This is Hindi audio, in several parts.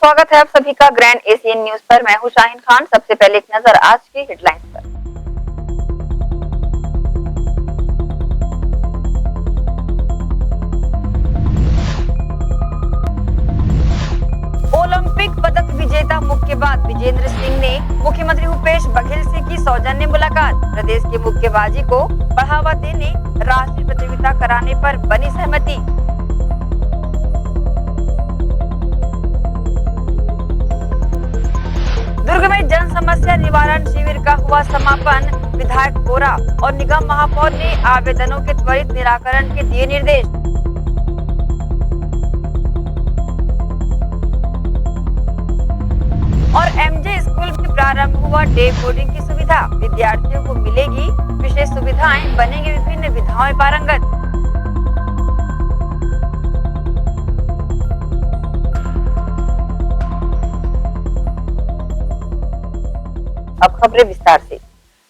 स्वागत है आप सभी का ग्रैंड एशियन न्यूज पर। मैं हूं शाहीन खान। सबसे पहले एक नजर आज की हेडलाइंस पर। ओलंपिक पदक विजेता मुक्केबाज विजेंद्र सिंह ने मुख्यमंत्री भूपेश बघेल से की सौजन्य मुलाकात। प्रदेश की मुक्केबाजी को बढ़ावा देने राष्ट्रीय प्रतियोगिता कराने पर बनी सहमति। दुर्ग में जन समस्या निवारण शिविर का हुआ समापन। विधायक बोरा और निगम महापौर ने आवेदनों के त्वरित निराकरण के दिए निर्देश। और एमजे स्कूल में प्रारंभ हुआ डे बोर्डिंग की सुविधा। विद्यार्थियों को मिलेगी विशेष सुविधाएं, बनेंगे विभिन्न विधाओं में पारंगत। अब खबरें विस्तार से।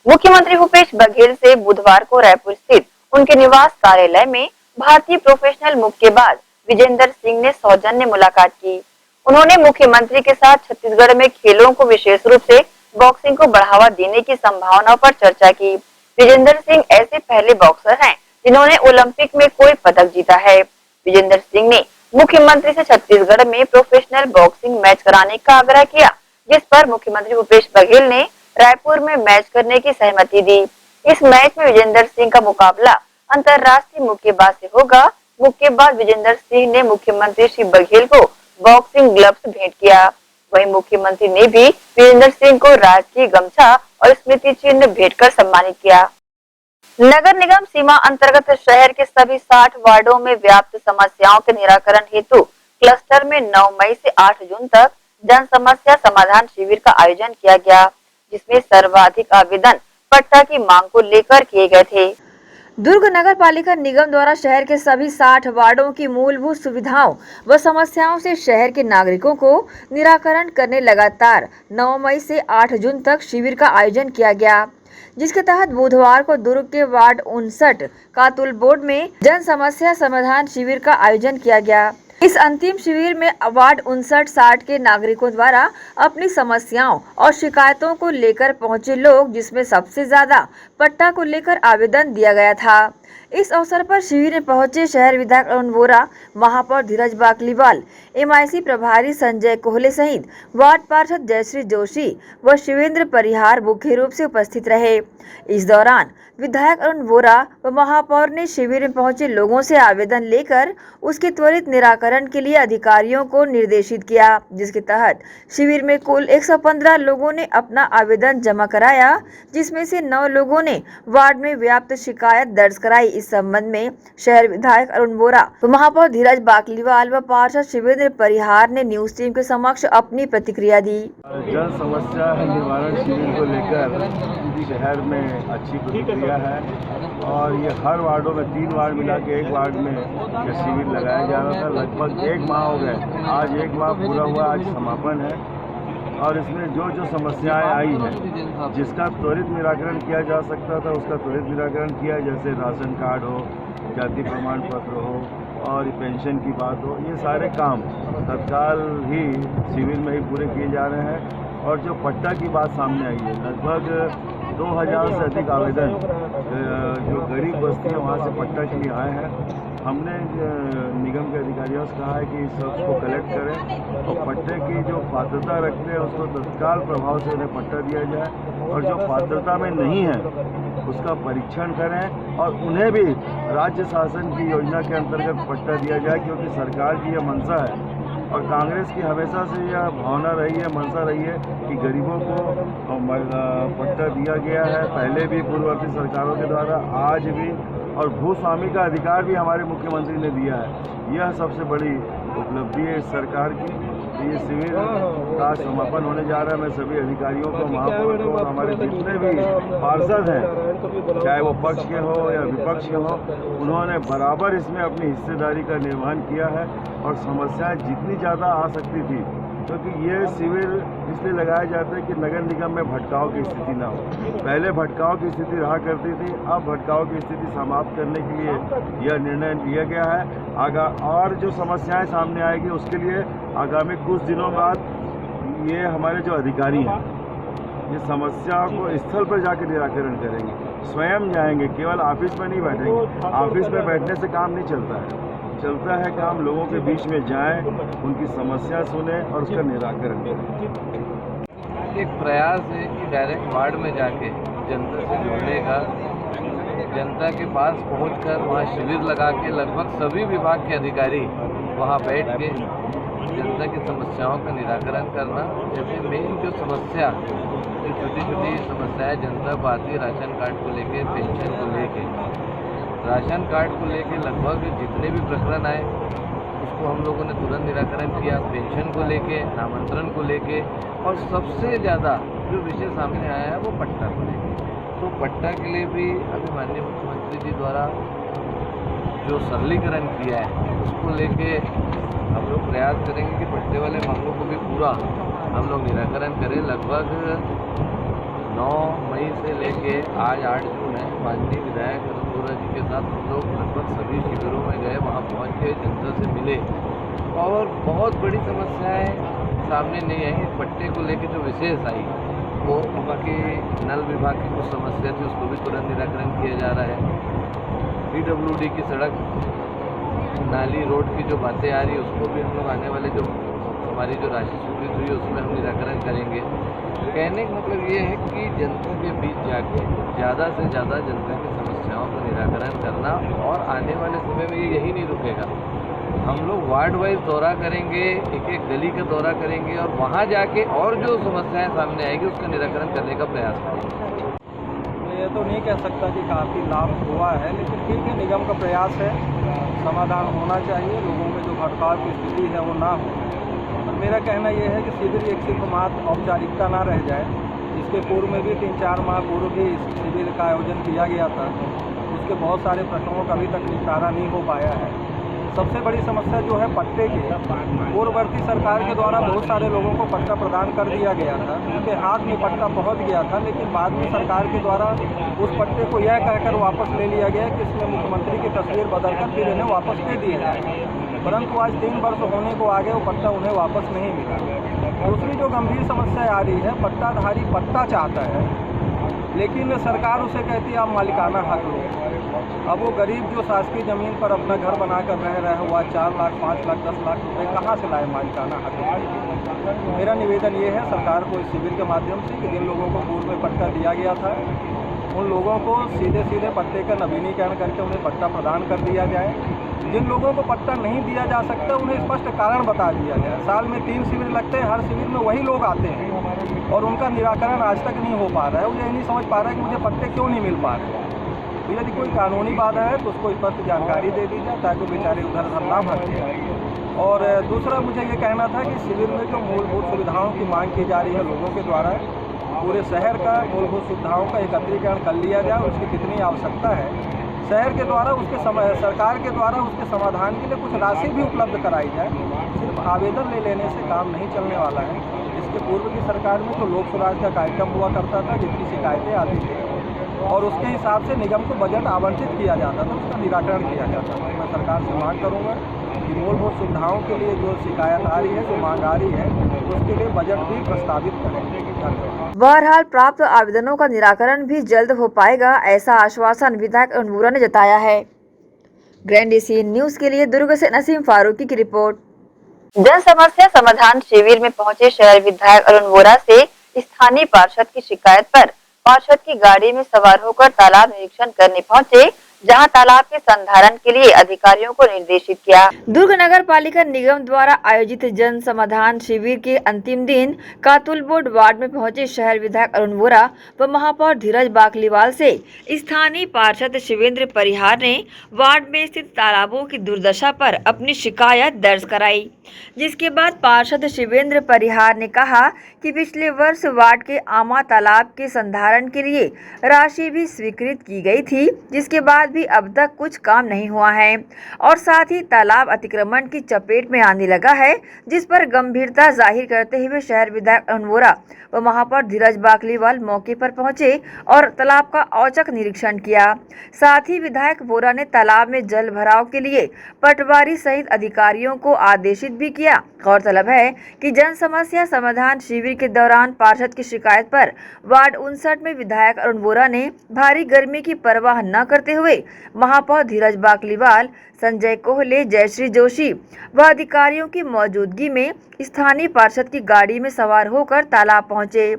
मुख्यमंत्री भूपेश बघेल से बुधवार को रायपुर स्थित उनके निवास कार्यालय में भारतीय प्रोफेशनल मुक्केबाज विजेंद्र सिंह ने सौजन्य मुलाकात की। उन्होंने मुख्यमंत्री के साथ छत्तीसगढ़ में खेलों को विशेष रूप से बॉक्सिंग को बढ़ावा देने की संभावनाओं पर चर्चा की। विजेंद्र सिंह ऐसे पहले बॉक्सर हैं जिन्होंने ओलंपिक में कोई पदक जीता है। विजेंद्र सिंह ने मुख्यमंत्री से छत्तीसगढ़ में प्रोफेशनल बॉक्सिंग मैच कराने का आग्रह किया, जिस पर मुख्यमंत्री भूपेश बघेल ने रायपुर में मैच करने की सहमति दी। इस मैच में विजेंद्र सिंह का मुकाबला अंतर्राष्ट्रीय मुक्केबाज से होगा। मुक्केबाज विजेंद्र सिंह ने मुख्यमंत्री श्री बघेल को बॉक्सिंग ग्लव्स भेंट किया। वहीं मुख्यमंत्री ने भी विजेंद्र सिंह को राजकीय गमछा और स्मृति चिन्ह भेंट कर सम्मानित किया। नगर निगम सीमा अंतर्गत शहर के सभी 60 वार्डों में व्याप्त समस्याओं के निराकरण हेतु क्लस्टर में 9 मई से 8 जून तक जन समस्या समाधान शिविर का आयोजन किया गया, जिसमें सर्वाधिक आवेदन पट्टा की मांग को लेकर किए गए थे। दुर्ग नगर पालिका निगम द्वारा शहर के सभी 60 वार्डों की मूलभूत सुविधाओं व समस्याओं से शहर के नागरिकों को निराकरण करने लगातार 9 मई से 8 जून तक शिविर का आयोजन किया गया, जिसके तहत बुधवार को दुर्ग के वार्ड 59 कातुल बोर्ड में जन समस्या समाधान शिविर का आयोजन किया गया। इस अंतिम शिविर में वार्ड 59-60 के नागरिकों द्वारा अपनी समस्याओं और शिकायतों को लेकर पहुंचे लोग, जिसमें सबसे ज्यादा पट्टा को लेकर आवेदन दिया गया था। इस अवसर पर शिविर में पहुंचे शहर विधायक अरुण बोरा, महापौर धीरज बाकलीवाल, एमआईसी प्रभारी संजय कोहले सहित वार्ड पार्षद जयश्री जोशी व शिवेंद्र परिहार मुख्य रूप से उपस्थित रहे। इस दौरान विधायक अरुण बोरा व महापौर ने शिविर में पहुंचे लोगों से आवेदन लेकर उसके त्वरित निराकरण के लिए अधिकारियों को निर्देशित किया, जिसके तहत शिविर में कुल 115 लोगों ने अपना आवेदन जमा कराया, जिसमें से 9 लोगों ने वार्ड में व्याप्त शिकायत दर्ज कराई। इस संबंध में शहर विधायक अरुण बोरा व महापौर धीरज बाकलीवाल व पार्षद शिवेंद्र परिहार ने न्यूज टीम के समक्ष अपनी प्रतिक्रिया दी। जन समस्या निवारण शिविर को लेकर शहर में अच्छी प्रतिक्रिया है और ये हर वार्डों में 3 वार्ड मिला के 1 वार्ड में ये शिविर लगाया जा रहा था। लगभग 1 माह हो गए, आज 1 माह पूरा हुआ, आज समापन है और इसमें जो जो समस्याएं आई हैं जिसका त्वरित निराकरण किया जा सकता था उसका त्वरित निराकरण किया, जैसे राशन कार्ड हो, जाति प्रमाण पत्र हो और पेंशन की बात हो, ये सारे काम तत्काल ही शिविर में ही पूरे किए जा रहे हैं। और जो पट्टा की बात सामने आई है, लगभग 2000 से अधिक आवेदन जो गरीब बस्ती है वहाँ से पट्टा के लिए आए हैं। हमने निगम के अधिकारियों से कहा है कि सबको कलेक्ट करें और पट्टे की जो पात्रता रखते हैं उसको तत्काल प्रभाव से उन्हें पट्टा दिया जाए और जो पात्रता में नहीं है उसका परीक्षण करें और उन्हें भी राज्य शासन की योजना के अंतर्गत पट्टा दिया जाए, क्योंकि सरकार की यह मंशा है और कांग्रेस की हमेशा से यह भावना रही है, मंशा रही है कि गरीबों को पट्टा दिया गया है, पहले भी पूर्ववर्ती सरकारों के द्वारा, आज भी, और भूस्वामी का अधिकार भी हमारे मुख्यमंत्री ने दिया है। यह सबसे बड़ी उपलब्धि है इस सरकार की। तो ये शिविर का समापन होने जा रहा है। मैं सभी अधिकारियों को, महापौर को, हमारे जितने भी पार्षद हैं, चाहे वो पक्ष के हो या विपक्ष के हो, उन्होंने बराबर इसमें अपनी हिस्सेदारी का निर्वहन किया है और समस्याएं जितनी ज़्यादा आ सकती थी क्योंकि ये शिविर इसलिए लगाया जाता है कि नगर निगम में भटकाव की स्थिति ना हो। पहले भटकाव की स्थिति रहा करती थी, अब भटकाव की स्थिति समाप्त करने के लिए यह निर्णय लिया गया है। और जो समस्याएं सामने आएगी उसके लिए आगामी कुछ दिनों बाद ये हमारे जो अधिकारी हैं ये समस्याओं को स्थल पर जाकर निराकरण करेंगे, स्वयं जाएंगे, केवल ऑफिस में नहीं बैठेंगे। ऑफिस में बैठने से काम नहीं चलता है काम लोगों के बीच में जाएं, उनकी समस्या सुने और उसका निराकरण करें। एक प्रयास है कि डायरेक्ट वार्ड में जाके जनता से जुड़ने का, जनता के पास पहुंचकर वहां शिविर लगा के लगभग सभी विभाग के अधिकारी वहां बैठ के जनता की समस्याओं का निराकरण करना। जैसे मेन जो समस्या, जो छोटी छोटी समस्याएं जनता को आती है राशन कार्ड को लेके, पेंशन को लेके, राशन कार्ड को लेके लगभग जितने भी प्रकरण आए उसको हम लोगों ने तुरंत निराकरण किया। पेंशन को लेके, नामांतरण को लेके, और सबसे ज़्यादा जो विषय सामने आया है वो पट्टा को लेके। तो पट्टा के लिए भी अभी माननीय मुख्यमंत्री जी द्वारा जो सरलीकरण किया है उसको लेके हम लोग प्रयास करेंगे कि पट्टे वाले मामलों को भी पूरा हम लोग निराकरण करें। लगभग 9 मई से लेके आज 8 जून है, माननीय विधायक अरुण वोरा जी के साथ हम लोग लगभग सभी शिविरों में गए, वहाँ पहुँच के जनता से मिले और बहुत बड़ी समस्याएं सामने नहीं आई। पट्टे को लेके जो विशेष आई वो बाकी नल विभाग की कुछ समस्या थी, उसको भी तुरंत निराकरण किया जा रहा है। PWD की सड़क, नाली, रोड की जो बातें आ रही है उसको भी हम लोग आने वाले जो हमारी जो राशि स्वीकृत हुई है उसमें हम निराकरण करेंगे। कहने का मतलब ये है कि जनता के बीच जाके ज़्यादा से ज़्यादा जनता की समस्याओं का निराकरण करना, और आने वाले समय में ये यही नहीं रुकेगा। हम लोग वार्ड वाइज दौरा करेंगे, एक एक गली का दौरा करेंगे और वहाँ जाके और जो समस्याएं सामने आएगी उसका निराकरण करने का प्रयास करेंगे। ये तो नहीं कह सकता कि काफ़ी लाभ हुआ है, लेकिन ठीक है, निगम का प्रयास है, समाधान होना चाहिए, लोगों में जो भटकाव की स्थिति है वो ना हो। और मेरा कहना यह है कि शिविर एक सिर्फ मात्र औपचारिकता ना रह जाए। इसके पूर्व में भी 3-4 माह पूर्व भी इस शिविर का आयोजन किया गया था, उसके बहुत सारे प्रश्नों का अभी तक निपटारा नहीं हो पाया है। सबसे बड़ी समस्या जो है पट्टे की, पूर्ववर्ती सरकार के द्वारा बहुत सारे लोगों को पट्टा प्रदान कर दिया गया था, उनके हाथ में पट्टा पहुंच गया था, लेकिन बाद में सरकार के द्वारा उस पट्टे को यह कहकर वापस ले लिया गया कि इसमें मुख्यमंत्री की तस्वीर बदलकर फिर इन्हें वापस दे दिया जाए। परंतु आज 3 वर्ष होने को आगे वो पट्टा उन्हें वापस नहीं मिला। दूसरी जो गंभीर समस्या आ रही है, पट्टाधारी पट्टा चाहता है लेकिन सरकार उसे कहती है आप मालिकाना हक लो। अब वो गरीब जो शासकीय ज़मीन पर अपना घर बनाकर रह रहा है, वह 4 लाख, 5 लाख, 10 लाख रुपए कहाँ से लाए मालिकाना हक। मेरा निवेदन ये है सरकार को इस शिविर के माध्यम से कि जिन लोगों को पूर्व में पट्टा दिया गया था उन लोगों को सीधे सीधे पट्टे का नवीनीकरण करके उन्हें पट्टा प्रदान कर दिया जाए। जिन लोगों को पट्टा नहीं दिया जा सकता उन्हें स्पष्ट कारण बता दिया जाए। साल में 3 शिविर लगते हैं, हर शिविर में वही लोग आते हैं और उनका निराकरण आज तक नहीं हो पा रहा है। वो ये नहीं समझ पा रहा है कि मुझे पट्टे क्यों नहीं मिल पा रहे। तो यदि कोई कानूनी बाधा है तो उसको स्पष्ट जानकारी दे दी जाए ताकि बेचारे उधर उधर ना भटके। और दूसरा मुझे ये कहना था कि शिविर में जो मूलभूत सुविधाओं की मांग की जा रही है लोगों के द्वारा, पूरे शहर का मूलभूत सुविधाओं का एकत्रीकरण कर लिया जाए, उसकी कितनी आवश्यकता है शहर के द्वारा, उसके समय सरकार के द्वारा उसके समाधान के लिए कुछ राशि भी उपलब्ध कराई जाए। सिर्फ आवेदन ले लेने से काम नहीं चलने वाला है। इसके पूर्व की सरकार में तो लोक सुराज का कार्यक्रम हुआ करता था, जितनी शिकायतें आती थी और उसके हिसाब से निगम को बजट आवंटित किया जाता था, उसका निराकरण किया जाता था। मैं सरकार से मांग करूँगा कि मूलभूत सुविधाओं के लिए जो शिकायत आ रही है, जो मांग आ रही है, उसके लिए बजट भी प्रस्तावित करें। धन्यवाद। बहरहाल प्राप्त आवेदनों का निराकरण भी जल्द हो पाएगा, ऐसा आश्वासन विधायक अरुण वोरा ने जताया है। ग्रैंड एशियन न्यूज के लिए दुर्ग से नसीम फारूकी की रिपोर्ट। जन समस्या समाधान शिविर में पहुंचे शहर विधायक अरुण वोरा से स्थानीय पार्षद की शिकायत पर पार्षद की गाड़ी में सवार होकर तालाब निरीक्षण करने पहुंचे, जहां तालाब के संधारण के लिए अधिकारियों को निर्देशित किया। दुर्ग नगर पालिका निगम द्वारा आयोजित जन समाधान शिविर के अंतिम दिन कातुलबोर्ड वार्ड में पहुंचे शहर विधायक अरुण वोरा व महापौर धीरज बाकलीवाल से स्थानीय पार्षद शिवेंद्र परिहार ने वार्ड में स्थित तालाबों की दुर्दशा पर अपनी शिकायत दर्ज कराई, जिसके बाद पार्षद शिवेंद्र परिहार ने कहा कि पिछले वर्ष वार्ड के आमा तालाब के संधारण के लिए राशि भी स्वीकृत की गई थी, जिसके बाद बाद भी अब तक कुछ काम नहीं हुआ है और साथ ही तालाब अतिक्रमण की चपेट में आने लगा है, जिस पर गंभीरता जाहिर करते हुए शहर विधायक अरुण वोरा व महापौर धीरज बाकलीवाल मौके पर पहुंचे और तालाब का औचक निरीक्षण किया। साथ ही विधायक वोरा ने तालाब में जल भराव के लिए पटवारी सहित अधिकारियों को आदेशित भी किया। गौरतलब है कि जन समस्या समाधान शिविर के दौरान पार्षद की शिकायत पर वार्ड 59 में विधायक अरुण वोरा ने भारी गर्मी की परवाह न करते हुए महापौर धीरज बाकलीवाल, संजय कोहले, जयश्री जोशी व अधिकारियों की मौजूदगी में स्थानीय पार्षद की गाड़ी में सवार होकर तालाब पहुंचे।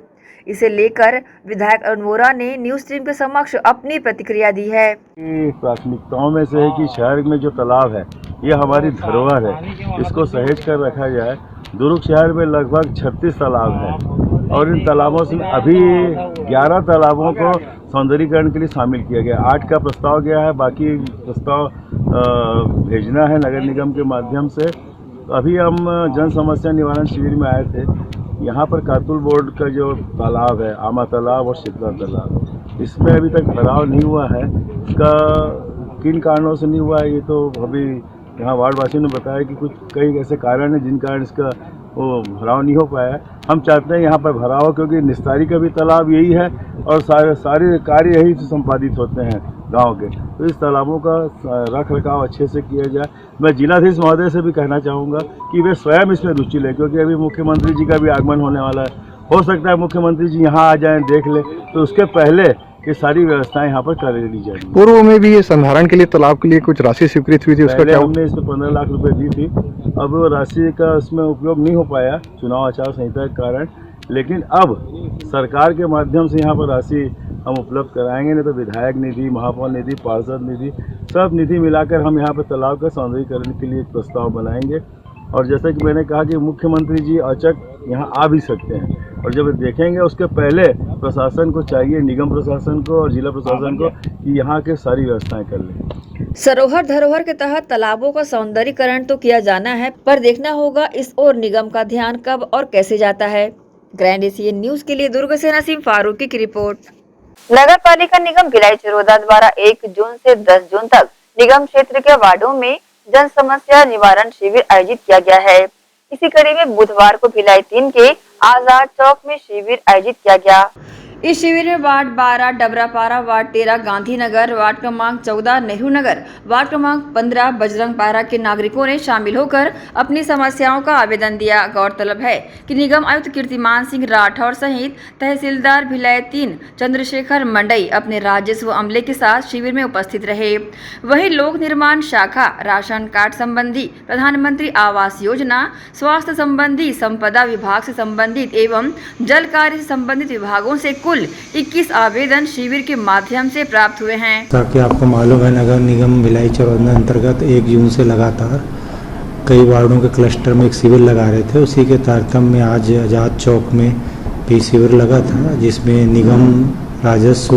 इसे लेकर विधायक अरुण वोरा ने न्यूज टीम के समक्ष अपनी प्रतिक्रिया दी है। प्राथमिकताओं में से है कि शहर में जो तालाब है ये हमारी धरोहर है, इसको सहेज कर रखा जाए। दुर्ग शहर में लगभग 36 तालाब है और इन तालाबों से अभी 11 तालाबों को सौंदर्यीकरण के लिए शामिल किया गया। 8 का प्रस्ताव गया है, बाकी प्रस्ताव भेजना है नगर निगम के माध्यम से। अभी हम जन समस्या निवारण शिविर में आए थे। यहाँ पर कातुल बोर्ड का जो तालाब है, आमा तालाब और शीतला तालाब, इसमें अभी तक भराव नहीं हुआ है। इसका किन कारणों से नहीं हुआ है ये तो अभी यहाँ वार्डवासियों ने बताया कि कुछ कई ऐसे कारण हैं जिन कारण इसका वो भराव नहीं हो पाया है। हम चाहते हैं यहाँ पर भराव हो, क्योंकि निस्तारी का भी तालाब यही है और सारे कार्य यही से संपादित होते हैं गांव के। तो इस तालाबों का रख रखाव अच्छे से किया जाए। मैं जिलाधीश महोदय से भी कहना चाहूँगा कि वे स्वयं इसमें रुचि लें, क्योंकि अभी मुख्यमंत्री जी का भी आगमन होने वाला है। हो सकता है मुख्यमंत्री जी यहाँ आ जाएँ, देख लें, तो उसके पहले कि सारी व्यवस्थाएं यहाँ पर कर ली जाएंगी। पूर्व में भी ये संधारण के लिए तालाब के लिए कुछ राशि स्वीकृत हुई थी, उसका क्या? हमने इसमें 15 लाख रुपए दी थी। अब वो राशि का इसमें उपयोग नहीं हो पाया चुनाव आचार संहिता के कारण, लेकिन अब सरकार के माध्यम से यहाँ पर राशि हम उपलब्ध कराएंगे। नहीं तो विधायक निधि, महापौर निधि, पार्षद निधि, सब निधि मिलाकर हम यहाँ पर तालाब का सौंदर्यीकरण के लिए एक प्रस्ताव बनाएंगे। और जैसा कि मैंने कहा कि मुख्यमंत्री जी औचक यहाँ आ भी सकते हैं, और जब देखेंगे उसके पहले प्रशासन को चाहिए, निगम प्रशासन को और जिला प्रशासन को, कि यहाँ के सारी व्यवस्थाएं कर लें। सरोवर धरोहर के तहत तालाबों का सौंदर्यीकरण तो किया जाना है, पर देखना होगा इस ओर निगम का ध्यान कब और कैसे जाता है। ग्रैंड एशियन न्यूज के लिए दुर्ग से नसीम फारूकी की रिपोर्ट। नगर पालिका निगम भिलाई चरोदा द्वारा 1 जून से 10 जून तक निगम क्षेत्र के वार्डों में जन समस्या निवारण शिविर आयोजित किया गया है। इसी कड़ी में बुधवार को भिलाई 3 के आजाद चौक में शिविर आयोजित किया गया। इस शिविर में ward 12 Dabrapara, ward 13 Gandhinagar, ward क्रमांक 14 नेहरू नगर, वार्ड क्रमांक 15 बजरंग पारा के नागरिकों ने शामिल होकर अपनी समस्याओं का आवेदन दिया। गौरतलब है कि निगम आयुक्त कीर्तिमान सिंह राठौर सहित तहसीलदार भिलाई 3 चंद्रशेखर मंडई अपने राजस्व अमले के साथ शिविर में उपस्थित रहे। वहीं लोक निर्माण शाखा, राशन कार्ड संबंधी, प्रधानमंत्री आवास योजना, स्वास्थ्य संबंधी, संपदा विभाग से संबंधित एवं जल कार्य से संबंधित विभागों से कुल 21 आवेदन शिविर के माध्यम से प्राप्त हुए हैं। ताकि आपको मालूम है, नगर निगम भिलाई चरोदा अंतर्गत 1 जून से लगातार कई वार्डों के क्लस्टर में एक शिविर लगा रहे थे। उसी के तारतम्य में आज आजाद चौक में भी शिविर लगा था, जिसमें निगम, राजस्व,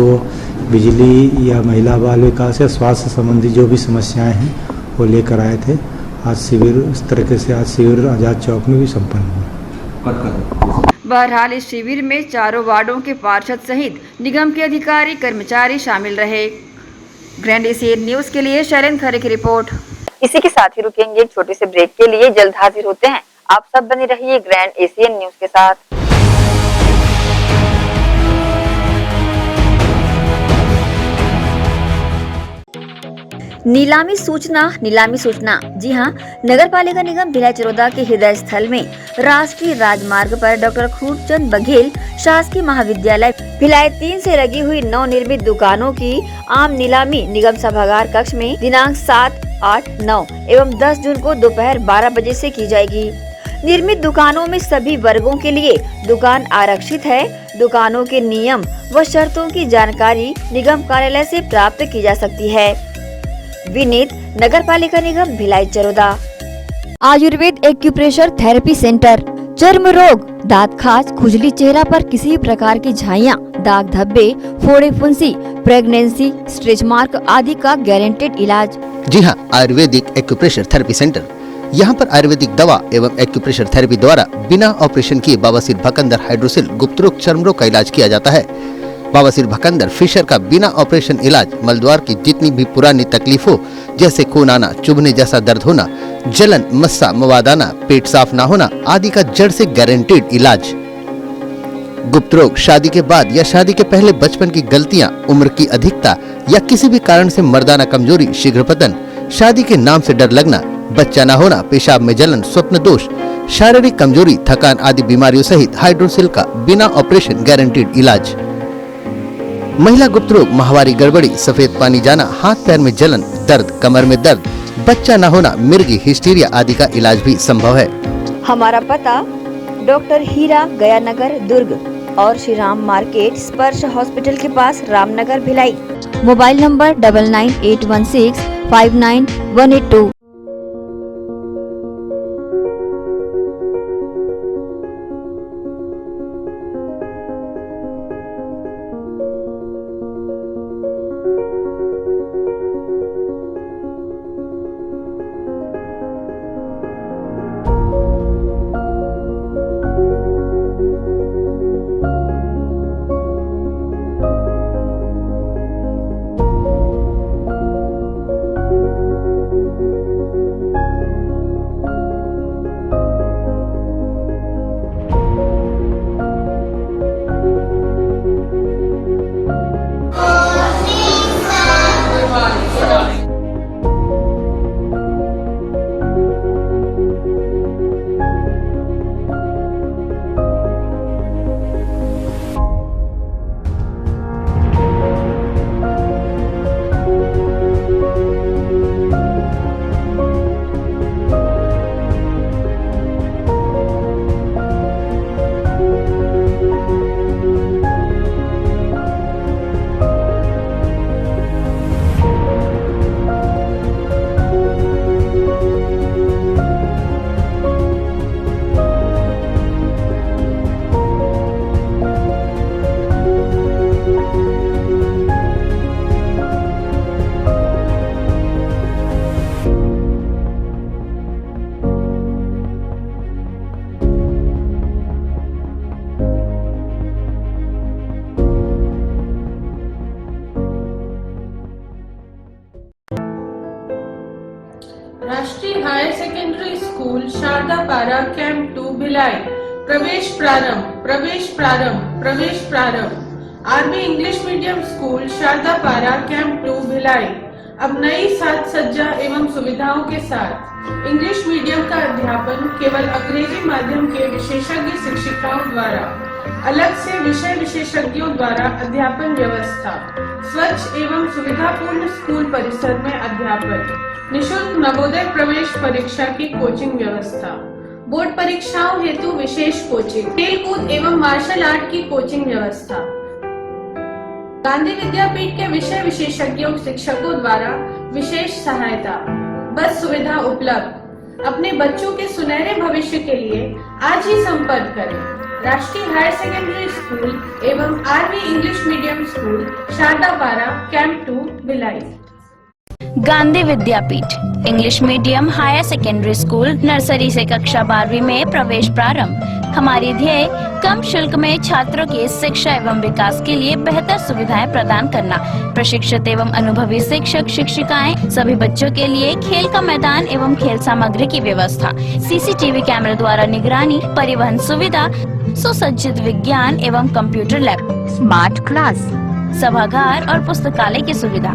बिजली या महिला बाल विकास या स्वास्थ्य संबंधी जो भी समस्याएं हैं वो लेकर आए थे। आज शिविर इस तरीके से आज शिविर आजाद चौक में भी संपन्न हुआ। बहरहाल इस शिविर में चारों वार्डों के पार्षद सहित निगम के अधिकारी कर्मचारी शामिल रहे। ग्रैंड एशियन न्यूज के लिए शैलेंद्र खरे की रिपोर्ट। इसी के साथ ही रुकेंगे एक छोटे से ब्रेक के लिए, जल्द हाजिर होते हैं। आप सब बने रहिए ग्रैंड एशियन न्यूज के साथ। नीलामी सूचना। जी हाँ, नगर पालिका निगम भिलाई चरोदा के हृदय स्थल में राष्ट्रीय राजमार्ग पर डॉक्टर खूबचंद बघेल शासकीय महाविद्यालय भिलाई 3 से लगी हुई नवनिर्मित दुकानों की आम नीलामी निगम सभागार कक्ष में दिनांक 7, 8, 9 एवं 10 जून को दोपहर 12 बजे से की जाएगी। निर्मित दुकानों में सभी वर्गों के लिए दुकान आरक्षित है। दुकानों के नियम व शर्तों की जानकारी निगम कार्यालय से प्राप्त की जा सकती है। विनीत, नगर पालिका निगम Bhilai Charoda. Ayurved acupressure therapy centre. चर्म रोग, दांत खाज, खुजली, चेहरा पर किसी भी प्रकार की झाइयाँ, दाग धब्बे, फोड़े फुंसी, प्रेगनेंसी, स्ट्रेच मार्क आदि का गारंटेड इलाज। जी हाँ, आयुर्वेदिक एक्यूप्रेशर थेरेपी सेंटर। यहाँ पर आयुर्वेदिक दवा एवं एक्यूप्रेशर थेरेपी द्वारा बिना ऑपरेशन किए बवासीर, भकंदर, हाइड्रोसिल, गुप्त रोग, चर्म रोग का इलाज किया जाता है। बवासीर, भकंदर, फिशर का बिना ऑपरेशन इलाज, मलद्वार की जितनी भी पुरानी तकलीफ हो जैसे खून आना, चुभने जैसा दर्द होना, जलन, मस्सा, मवाद आना, पेट साफ ना होना आदि का जड़ से गारंटीड इलाज। गुप्त रोग, शादी के बाद या शादी के पहले बचपन की गलतियां, उम्र की अधिकता या किसी भी कारण से मर्दाना कमजोरी, शीघ्र पतन, शादी के नाम से डर लगना, बच्चा न होना, पेशाब में जलन, स्वप्न दोष, शारीरिक कमजोरी, थकान आदि बीमारियों सहित हाइड्रोसिल का बिना ऑपरेशन गारंटीड इलाज। महिला गुप्त रोग, माहवारी गड़बड़ी, सफेद पानी जाना, हाथ पैर में जलन, दर्द, कमर में दर्द, बच्चा न होना, मिर्गी, हिस्टीरिया आदि का इलाज भी संभव है। हमारा पता डॉक्टर हीरा, गयानगर, दुर्ग और श्री राम मार्केट, स्पर्श हॉस्पिटल के पास, Ramnagar, Bhilai. Mobile number 9981659182। Rashtriya higher secondary school Shardapara camp 2 Bhilai. प्रवेश प्रारंभ, प्रवेश प्रारंभ, प्रवेश प्रारंभ। RB English medium school Shardapara camp 2 Bhilai अब नई साज सज्जा एवं सुविधाओं के साथ इंग्लिश मीडियम का अध्यापन केवल अंग्रेजी माध्यम के विशेषज्ञ शिक्षिकाओं द्वारा, अलग से विषय विशेषज्ञों द्वारा अध्यापन व्यवस्था, स्वच्छ एवं सुविधापूर्ण स्कूल परिसर में अध्यापन, निशुल्क नवोदय प्रवेश परीक्षा की कोचिंग व्यवस्था, बोर्ड परीक्षाओं हेतु विशेष कोचिंग, खेलकूद एवं मार्शल आर्ट की कोचिंग व्यवस्था, गांधी विद्यापीठ के विषय विशेषज्ञों शिक्षकों द्वारा विशेष सहायता, बस सुविधा उपलब्ध। अपने बच्चों के सुनहरे भविष्य के लिए आज ही संपर्क करें। राष्ट्रीय हायर सेकेंडरी स्कूल एवं RV English medium school Shardapara camp 2 Bhilai. Gandhi Vidyapeeth English medium higher secondary school nursery से कक्षा 12वीं में प्रवेश प्रारंभ। हमारी ध्येय कम शुल्क में छात्रों की शिक्षा एवं विकास के लिए बेहतर सुविधाएं प्रदान करना। प्रशिक्षित एवं अनुभवी शिक्षक शिक्षिकाएं, सभी बच्चों के लिए खेल का मैदान एवं खेल सामग्री की व्यवस्था, सीसीटीवी कैमरे द्वारा निगरानी, परिवहन सुविधा, सुसज्जित विज्ञान एवं कंप्यूटर लैब, स्मार्ट क्लास, सभागार और पुस्तकालय की सुविधा,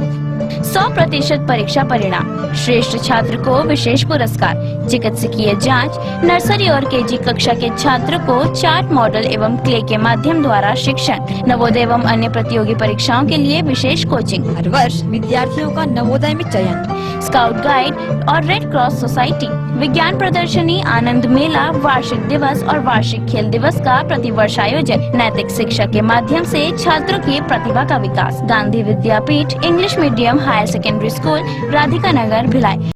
100% परीक्षा परिणाम, श्रेष्ठ छात्र को विशेष पुरस्कार, चिकित्सकीय जांच, नर्सरी और केजी कक्षा के छात्र को चार्ट मॉडल एवं क्ले के माध्यम द्वारा शिक्षण, नवोदय एवं अन्य प्रतियोगी परीक्षाओं के लिए विशेष कोचिंग, हर वर्ष विद्यार्थियों का नवोदय में चयन, स्काउट गाइड और रेड क्रॉस सोसाइटी, विज्ञान प्रदर्शनी, आनंद मेला, वार्षिक दिवस और वार्षिक खेल दिवस का प्रतिवर्ष आयोजन, नैतिक शिक्षा के माध्यम से छात्रों की प्रतिभा का विकास। Gandhi Vidyapeeth English medium higher secondary school Radhika Nagar Bhilai.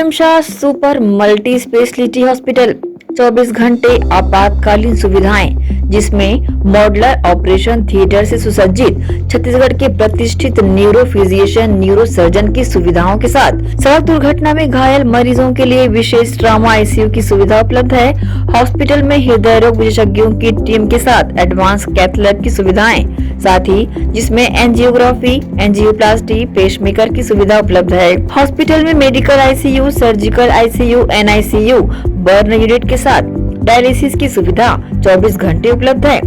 PM Shah super multi speciality hospital 24 घंटे आपातकालीन सुविधाएं, जिसमें मॉडुलर ऑपरेशन थिएटर से सुसज्जित छत्तीसगढ़ के प्रतिष्ठित न्यूरो फिजिशियन न्यूरो सर्जन की सुविधाओं के साथ सड़क दुर्घटना में घायल मरीजों के लिए विशेष ट्रॉमा आईसीयू की सुविधा उपलब्ध है। हॉस्पिटल में हृदय रोग विशेषज्ञों की टीम के साथ एडवांस कैथ लैब की सुविधाएं, साथ ही जिसमें एंजियोग्राफी, एंजियोप्लास्टी, पेसमेकर की सुविधा उपलब्ध है। हॉस्पिटल में medical ICU, surgical ICU, NICU, burn unit के साथ डायलिसिस की सुविधा 24 घंटे उपलब्ध है।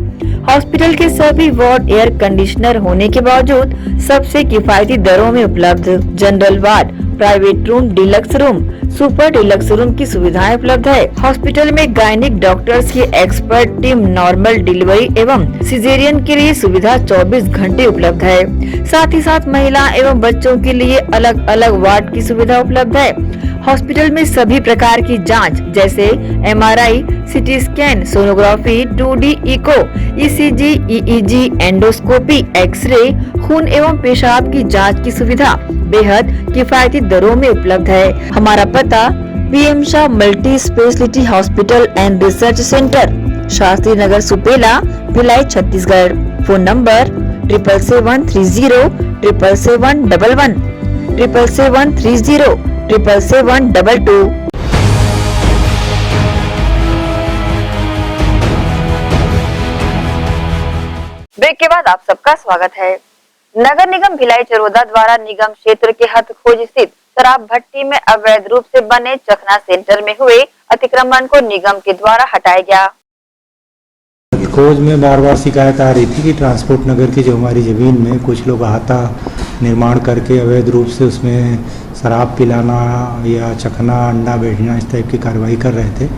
हॉस्पिटल के सभी वार्ड एयर कंडीशनर होने के बावजूद सबसे किफायती दरों में उपलब्ध। General ward, private room, deluxe room, super deluxe room की सुविधाएं उपलब्ध है। हॉस्पिटल में गायनिक डॉक्टर्स की एक्सपर्ट टीम नॉर्मल डिलीवरी एवं सिजेरियन के लिए सुविधा 24 घंटे उपलब्ध है। साथ ही साथ महिला एवं बच्चों के लिए अलग अलग वार्ड की सुविधा उपलब्ध है। हॉस्पिटल में सभी प्रकार की जांच जैसे MRI, CT scan, sonography, 2D echo, ECG, EEG, endoscopy, x-ray, खून एवं पेशाब की जांच की सुविधा बेहद किफायती दरों में उपलब्ध है। हमारा पता PM Shah multi speciality hospital and research centre, Shastri Nagar, Supela, Bhilai, Chhattisgarh. Phone number 77730 77711 77730 77722। Break के बाद आप सबका स्वागत है। नगर निगम भिलाई चरोदा द्वारा निगम क्षेत्र के हथखोज स्थित शराब भट्टी में अवैध रूप से बने चखना सेंटर में हुए अतिक्रमण को निगम के द्वारा हटाया गया। खोज में बार बार शिकायत आ रही थी कि ट्रांसपोर्ट नगर की जो हमारी ज़मीन में कुछ लोग अहाता निर्माण करके अवैध रूप से उसमें शराब पिलाना या चखना, अंडा बेचना, इस टाइप की कार्रवाई कर रहे थे।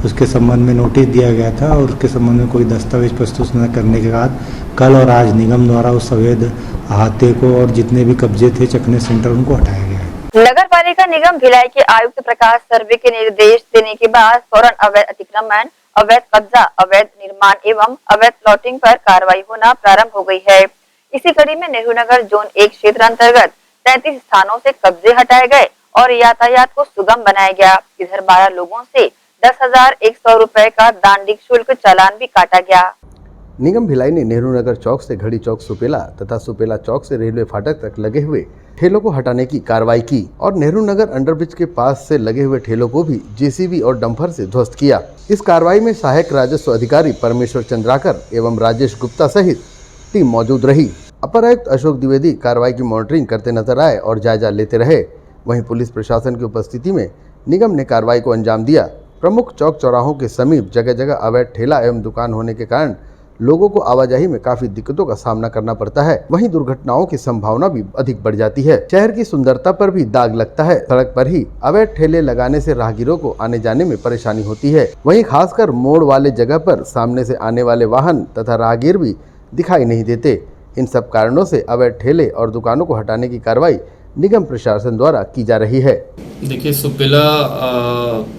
उसके संबंध में नोटिस दिया गया था और उसके संबंध में कोई दस्तावेज प्रस्तुत न करने के बाद कल और आज निगम द्वारा उस अवैध अहाते को और जितने भी कब्जे थे चखने सेंटर उनको हटाया गया है। नगर पालिका निगम भिलाई के आयुक्त प्रकाश सर्वे के निर्देश देने के बाद फौरन अवैध अतिक्रमण, अवैध कब्जा, अवैध निर्माण एवं अवैध प्लॉटिंग पर कार्रवाई होना प्रारंभ हो गई है। इसी कड़ी में नेहरू नगर जोन 1 क्षेत्र अंतर्गत 33 स्थानों से कब्जे हटाए गए और यातायात को सुगम बनाया गया। इधर 12 लोगों से 10,100 रुपए का दांडिक शुल्क चालान भी काटा गया। निगम भिलाई ने नेहरू नगर चौक से घड़ी चौक सुपेला तथा सुपेला चौक से रेलवे फाटक तक लगे हुए ठेलों को हटाने की कार्रवाई की और नेहरू नगर अंडरब्रिज के पास से लगे हुए ठेलों को भी जेसीबी और डंपर से ध्वस्त किया। इस कार्रवाई में सहायक राजस्व अधिकारी परमेश्वर चंद्राकर एवं राजेश गुप्ता सहित टीम मौजूद रही। अपर आयुक्त अशोक द्विवेदी कार्रवाई की मॉनिटरिंग करते नजर आए और जायजा लेते रहे। वहीं पुलिस प्रशासन की उपस्थिति में निगम ने कार्रवाई को अंजाम दिया। प्रमुख चौक चौराहों के समीप जगह जगह अवैध ठेला एवं दुकान होने के कारण लोगों को आवाजाही में काफी दिक्कतों का सामना करना पड़ता है। वहीं दुर्घटनाओं की संभावना भी अधिक बढ़ जाती है। शहर की सुंदरता पर भी दाग लगता है। सड़क पर ही अवैध ठेले लगाने से राहगीरों को आने जाने में परेशानी होती है। वहीं खासकर मोड़ वाले जगह पर सामने से आने वाले वाहन तथा राहगीर भी दिखाई नहीं देते। इन सब कारणों से अवैध ठेले और दुकानों को हटाने की कार्रवाई निगम प्रशासन द्वारा की जा रही है। देखिए, सुपेला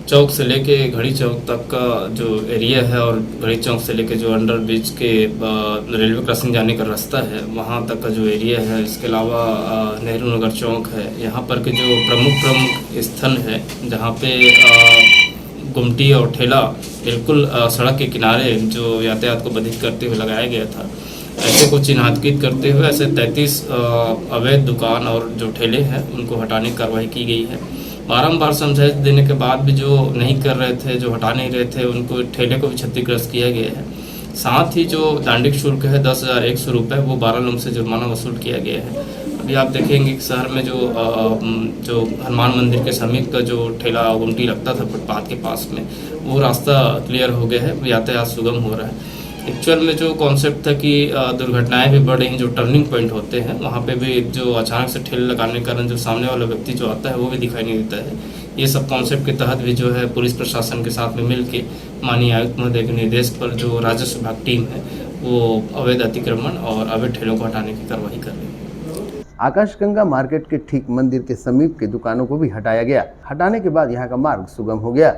चौक से लेके घड़ी चौक तक का जो एरिया है और घड़ी चौक से लेके जो अंडर ब्रिज के रेलवे क्रॉसिंग जाने का रास्ता है वहाँ तक का जो एरिया है, इसके अलावा नेहरू नगर चौक है, यहाँ पर के जो प्रमुख स्थल है जहाँ पे गुमटी और ठेला बिल्कुल सड़क के किनारे जो यातायात को बाधित करते हुए लगाया गया था, ऐसे को चिन्हांकित करते हुए ऐसे 33 अवैध दुकान और जो ठेले हैं उनको हटाने की कार्रवाई की गई है। बारंबार समझाइश देने के बाद भी जो नहीं कर रहे थे, जो हटा नहीं रहे थे, उनको ठेले को भी क्षतिग्रस्त किया गया है। साथ ही जो दांडिक शुल्क है 10,100 रुपये, वो 12 लोगों से जुर्माना वसूल किया गया है। अभी आप देखेंगे कि शहर में जो हनुमान मंदिर के समीप का जो ठेला गुमटी लगता था फुटपाथ के पास में, वो रास्ता क्लियर हो गया है, यातायात सुगम हो रहा है। एक्चुअल में जो कॉन्सेप्ट था कि दुर्घटनाएं भी बढ़ रही हैं, जो टर्निंग पॉइंट होते हैं वहाँ पे भी जो अचानक से ठेले लगाने के कारण जो सामने वाला व्यक्ति जो आता है वो भी दिखाई नहीं देता है। ये सब कॉन्सेप्ट के तहत भी जो है पुलिस प्रशासन के साथ में मिल के माननीय आयुक्त महोदय के निर्देश पर जो राजस्व विभाग टीम है वो अवैध अतिक्रमण और अवैध ठेलों को हटाने की कार्रवाई कर रही है। आकाशगंगा मार्केट के ठीक मंदिर के समीप के दुकानों को भी हटाया गया। हटाने के बाद यहाँ का मार्ग सुगम हो गया।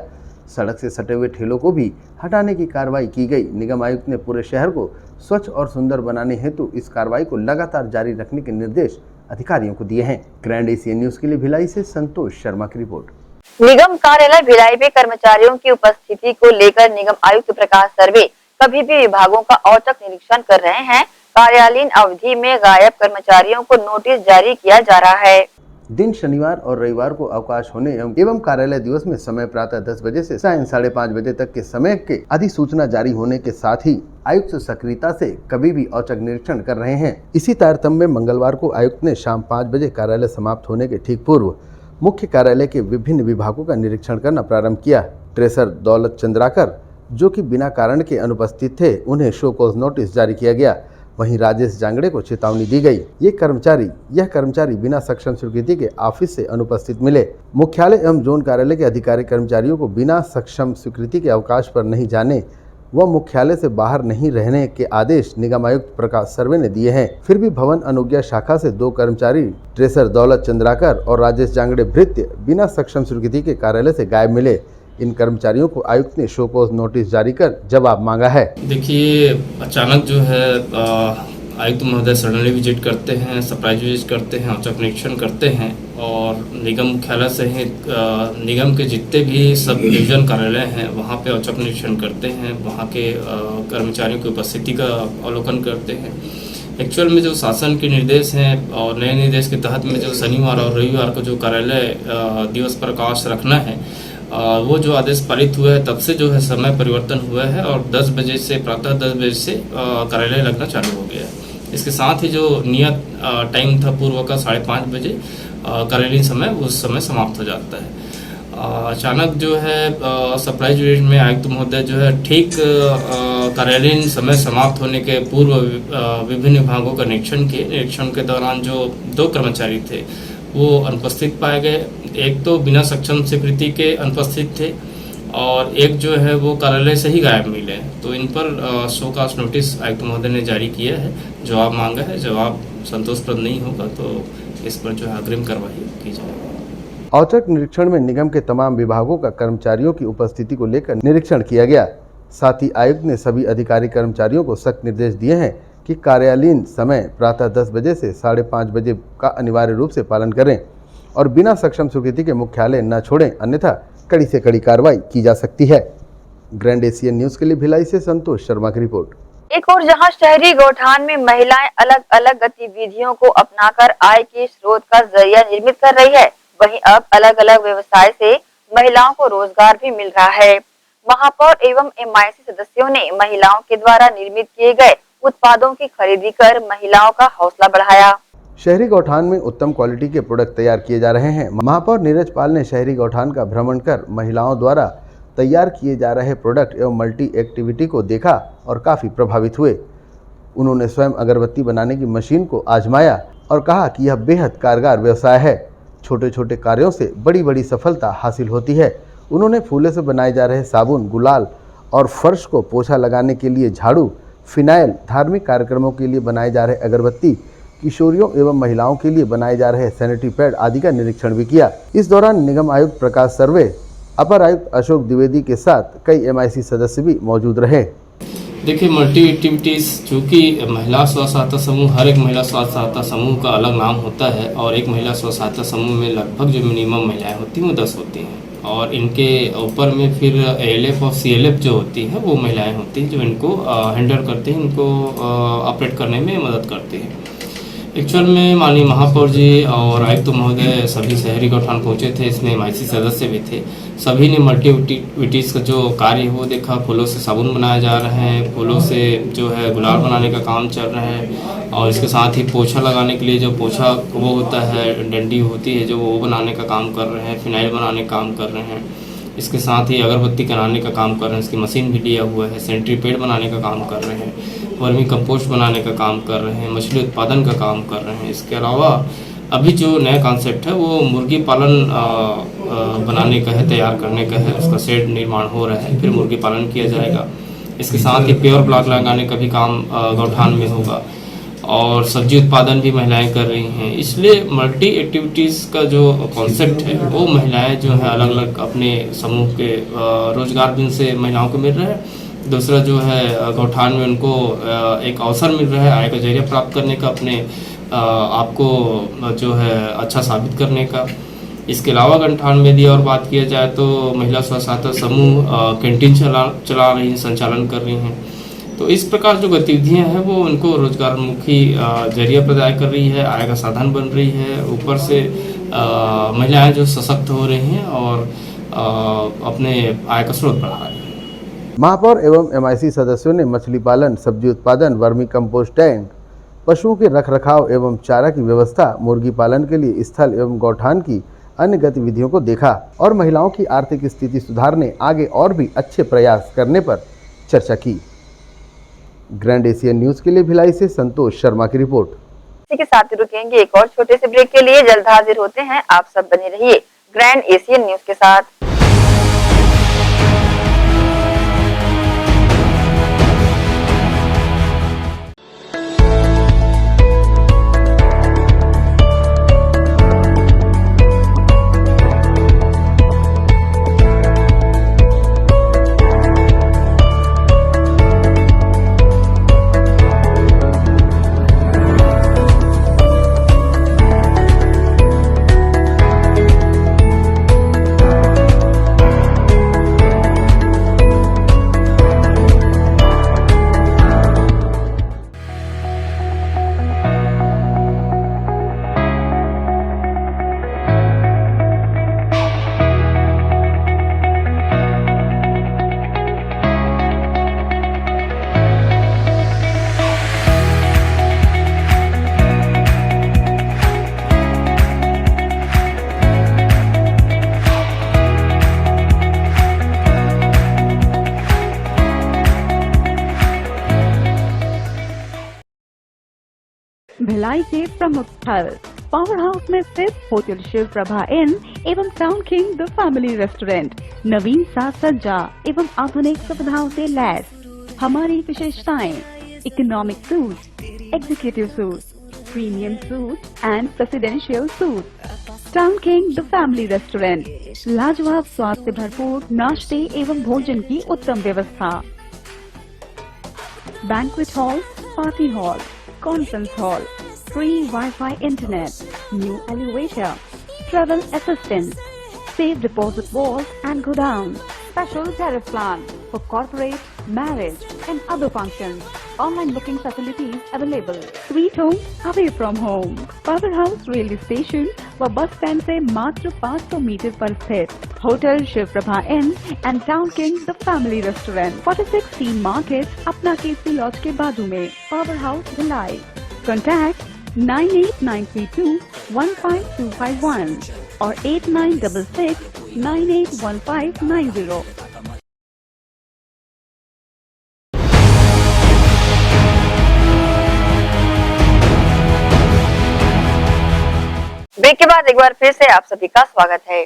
सड़क से सटे हुए ठेलों को भी हटाने की कार्रवाई की गई। निगम आयुक्त ने पूरे शहर को स्वच्छ और सुंदर बनाने हेतु इस कार्रवाई को लगातार जारी रखने के निर्देश अधिकारियों को दिए हैं। ग्रैंड एशियन न्यूज के लिए भिलाई से संतोष शर्मा की रिपोर्ट। निगम कार्यालय भिलाई में कर्मचारियों की उपस्थिति को लेकर निगम आयुक्त प्रकाश सर्वे कभी भी विभागों का औचक निरीक्षण कर रहे हैं। कार्यालयीन अवधि में गायब कर्मचारियों को नोटिस जारी किया जा रहा है। दिन शनिवार और रविवार को अवकाश होने एवं कार्यालय दिवस में समय प्रातः 10 बजे से सायं 5:30 बजे तक के समय के अधिसूचना जारी होने के साथ ही आयुक्त सक्रियता से कभी भी औचक निरीक्षण कर रहे हैं। इसी तारतम्य में मंगलवार को आयुक्त ने शाम 5 बजे कार्यालय समाप्त होने के ठीक पूर्व मुख्य कार्यालय के विभिन्न विभागों का निरीक्षण करना प्रारंभ किया। ट्रेसर दौलत चंद्राकर जो कि बिना कारण के अनुपस्थित थे, उन्हें शो कॉज नोटिस जारी किया गया। वहीं राजेश जांगड़े को चेतावनी दी गई। यह कर्मचारी बिना सक्षम स्वीकृति के ऑफिस से अनुपस्थित मिले। मुख्यालय एवं जोन कार्यालय के अधिकारी कर्मचारियों को बिना सक्षम स्वीकृति के अवकाश पर नहीं जाने व मुख्यालय से बाहर नहीं रहने के आदेश निगम आयुक्त प्रकाश सर्वे ने दिए हैं। फिर भी भवन अनुज्ञा शाखा से 2 कर्मचारी ट्रेसर दौलत चंद्राकर और राजेश जांगड़े भृत्य बिना सक्षम स्वीकृति के कार्यालय से गायब मिले। इन कर्मचारियों को आयुक्त ने शो कॉज नोटिस जारी कर जवाब मांगा है। देखिए, अचानक जो है आयुक्त महोदय सडनली विजिट करते हैं, सरप्राइज विजिट करते हैं, औचक निरीक्षण करते हैं और निगम मुख्यालय से ही निगम के जितने भी सब डिवीजन कार्यालय हैं वहाँ पे औचक निरीक्षण करते हैं, वहाँ के कर्मचारियों की उपस्थिति का अवलोकन करते हैं। एक्चुअल में जो शासन के निर्देश हैं और नए निर्देश के तहत में जो शनिवार और रविवार को जो कार्यालय दिवस पर अवकाश रखना है, वो जो आदेश पारित हुआ है तब से जो है समय परिवर्तन हुआ है और 10 बजे से प्रातः 10 बजे से कार्यालय लगना चालू हो गया है। इसके साथ ही जो नियत टाइम था पूर्व का 5:30 बजे कार्यालयीन समय, उस समय समाप्त हो जाता है। अचानक जो है सरप्राइज विजिट में आयुक्त महोदय जो है ठीक कार्यालयीन समय समाप्त होने के पूर्व विभिन्न विभागों का निरीक्षण किए। निरीक्षण के दौरान जो 2 कर्मचारी थे वो अनुपस्थित पाए गए। एक तो बिना सक्षम स्वीकृति के अनुपस्थित थे और एक जो है वो कार्यालय से ही गायब मिले। तो इन पर शो कॉज नोटिस आयुक्त महोदय ने जारी किया है, जवाब मांगा है। जवाब संतोषप्रद नहीं होगा तो इस पर जो है अग्रिम कार्रवाई की जाएगी। औचक निरीक्षण में निगम के तमाम विभागों का कर्मचारियों की उपस्थिति को लेकर निरीक्षण किया गया। साथ ही आयुक्त ने सभी अधिकारी कर्मचारियों को सख्त निर्देश दिए हैं कि कार्यालयीन समय प्रातः 10 बजे से 5:30 बजे का अनिवार्य रूप से पालन करें और बिना सक्षम स्वीकृति के मुख्यालय न छोड़ें, अन्यथा कड़ी से कड़ी कार्रवाई की जा सकती है। ग्रैंड एशियन न्यूज के लिए भिलाई से संतोष शर्मा की रिपोर्ट। एक और जहां शहरी गौठान में महिलाएं अलग अलग गतिविधियों को अपनाकर आय के स्रोत का जरिया निर्मित कर रही है, वहीं अब अलग अलग व्यवसाय से महिलाओं को रोजगार भी मिल रहा है। महापौर एवं MIC सदस्यों ने महिलाओं के द्वारा निर्मित किए गए उत्पादों की खरीदी कर महिलाओं का हौसला बढ़ाया। शहरी गौठान में उत्तम क्वालिटी के प्रोडक्ट तैयार किए जा रहे हैं। महापौर नीरज पाल ने शहरी गौठान का भ्रमण कर महिलाओं द्वारा तैयार किए जा रहे प्रोडक्ट एवं मल्टी एक्टिविटी को देखा और काफ़ी प्रभावित हुए। उन्होंने स्वयं अगरबत्ती बनाने की मशीन को आजमाया और कहा कि यह बेहद कारगर व्यवसाय है। छोटे छोटे कार्यों से बड़ी बड़ी सफलता हासिल होती है। उन्होंने फूले से बनाए जा रहे साबुन, गुलाल और फर्श को पोछा लगाने के लिए झाड़ू, फिनाइल, धार्मिक कार्यक्रमों के लिए बनाए जा रहे अगरबत्ती, किशोरियों एवं महिलाओं के लिए बनाए जा रहे सैनिटरी पैड आदि का निरीक्षण भी किया। इस दौरान निगम आयुक्त प्रकाश सर्वे, अपर आयुक्त अशोक द्विवेदी के साथ कई MIC सदस्य भी मौजूद रहे। देखिए, मल्टी एक्टिविटीज़ चूँकि महिला स्व सहायता समूह, हर एक महिला स्व सहायता समूह का अलग नाम होता है और एक महिला स्व सहायता समूह में लगभग जो मिनिमम महिलाएं होती हैं वो 10 होती हैं और इनके ऊपर में फिर ALF और CLF जो होती हैं वो महिलाएं होती हैं जो इनको हैंडल करती हैं, इनको ऑपरेट करने में मदद करती हैं। एक्चुअल में माननीय महापौर जी और आयुक्त महोदय सभी शहरी गौठान पहुँचे थे, इसमें MIC सदस्य भी थे। सभी ने मल्टी एक्टिविटीज़ का जो कार्य है वो देखा। फूलों से साबुन बनाया जा रहे हैं, फूलों से जो है गुलाल बनाने का काम चल रहा है और इसके साथ ही पोछा लगाने के लिए जो पोछा वो होता है, डंडी होती है जो वो बनाने का काम कर रहे हैं, फिनाइल बनाने का काम कर रहे हैं। इसके साथ ही अगरबत्ती बनाने का काम कर रहे हैं, इसकी मशीन भी लिया हुआ है। सैनिटरी पैड बनाने का काम कर रहे हैं, वर्मी कंपोस्ट बनाने का काम कर रहे हैं, मछली उत्पादन का काम कर रहे हैं। इसके अलावा अभी जो नया कॉन्सेप्ट है वो मुर्गी पालन बनाने का है, तैयार करने का है। उसका शेड निर्माण हो रहा है, फिर मुर्गी पालन किया जाएगा। इसके साथ ही प्योर ब्लॉक लगाने का भी काम गौठान में होगा और सब्जी उत्पादन भी महिलाएं कर रही हैं। इसलिए मल्टी एक्टिविटीज़ का जो कॉन्सेप्ट है वो महिलाएं जो है अलग अलग अपने समूह के रोजगार भी उनसे महिलाओं को मिल रहा है। दूसरा जो है गौठान में उनको एक अवसर मिल रहा है आय का जरिया प्राप्त करने का, अपने आपको जो है अच्छा साबित करने का। इसके अलावा अगर 98 दी और बात किया जाए तो महिला स्व सहायता समूह कैंटीन चला रही हैं, संचालन कर रही हैं। तो इस प्रकार जो गतिविधियां हैं वो उनको रोजगारमुखी जरिया प्रदान कर रही है, आय का साधन बन रही है। ऊपर से महिलाएं जो सशक्त हो रही हैं और अपने आय का स्रोत बढ़ा रही हैं। महापौर एवं MIC सदस्यों ने मछली पालन, सब्जी उत्पादन, वर्मी कंपोस्ट टैंक, पशुओं के रखरखाव एवं चारा की व्यवस्था, मुर्गी पालन के लिए स्थल एवं गौठान की अन्य गतिविधियों को देखा और महिलाओं की आर्थिक स्थिति सुधारने आगे और भी अच्छे प्रयास करने पर चर्चा की। ग्रैंड एशियन न्यूज के लिए भिलाई से संतोष शर्मा की रिपोर्ट। इसी के साथ रुकेंगे एक और छोटे से ब्रेक के लिए, जल्द हाजिर होते हैं। आप सब बने रहिए ग्रैंड एशियन न्यूज के साथ। भिलाई के प्रमुख स्थल पावर हाउस में स्थित होटल शिव प्रभा इन एवं Town king the family restaurant नवीन साज सज्जा एवं आधुनिक सुविधाओं से लैस। हमारी विशेषताएं economic suite, executive suite, premium suite and presidential suite. Town king the family restaurant, लाजवाब स्वाद से भरपूर नाश्ते एवं भोजन की उत्तम व्यवस्था। Banquet hall, party hall, conference hall, free Wi-Fi internet, new elevator, travel assistance, safe deposit vault and godown, special tariff plan for corporate, marriage and other functions. Online booking facilities available. Sweet home away from home. Power House railway station व बस स्टैंड से मात्र 500 मीटर पर स्थित hotel Shiv Prabha inn and town king the family restaurant 46 C market अपना केसी लॉज के बाजू में। Power house Bhilai. कॉन्टैक्ट 98932 15251 और 8966 981590। ब्रेक के बाद एक बार फिर से आप सभी का स्वागत है।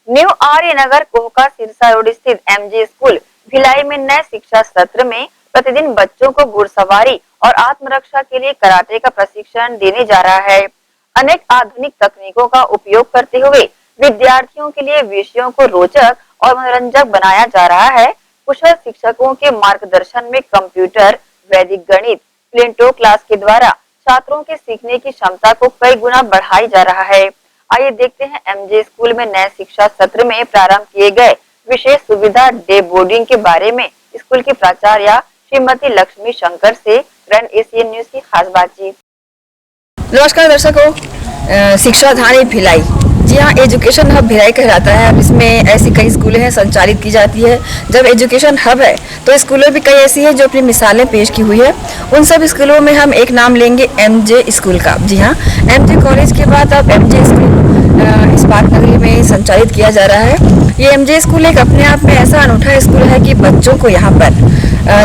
न्यू आर्य नगर कोहका सिरसा रोड स्थित MJ स्कूल भिलाई में नए शिक्षा सत्र में प्रतिदिन बच्चों को घुड़सवारी और आत्मरक्षा के लिए कराटे का प्रशिक्षण देने जा रहा है। अनेक आधुनिक तकनीकों का उपयोग करते हुए विद्यार्थियों के लिए विषयों को रोचक और मनोरंजक बनाया जा रहा है। कुशल शिक्षकों के मार्गदर्शन में कंप्यूटर, वैदिक गणित, प्लिंटो क्लास के द्वारा छात्रों के सीखने की क्षमता को कई गुना बढ़ाई जा रहा है। आइए देखते हैं MJ स्कूल में नए शिक्षा सत्र में प्रारंभ किए गए विशेष सुविधा डे बोर्डिंग के बारे में स्कूल की प्राचार्य श्रीमती लक्ष्मी शंकर से ग्रैंड एशियन न्यूज की खास बातचीत। नमस्कार दर्शकों, शिक्षा धानी भिलाई, जी हाँ, एजुकेशन हब भिलाई कहलाता है। अब इसमें ऐसी कई स्कूलें हैं संचालित की जाती है। जब एजुकेशन हब है तो स्कूलें भी कई ऐसी हैं जो अपनी मिसालें पेश की हुई है। उन सब स्कूलों में हम एक नाम लेंगे MJ स्कूल का। जी हाँ, MJ कॉलेज के बाद अब MJ स्कूल इस्पात नगरी में संचालित किया जा रहा है। ये MJ स्कूल एक अपने आप में ऐसा अनूठा स्कूल है कि बच्चों को यहाँ पर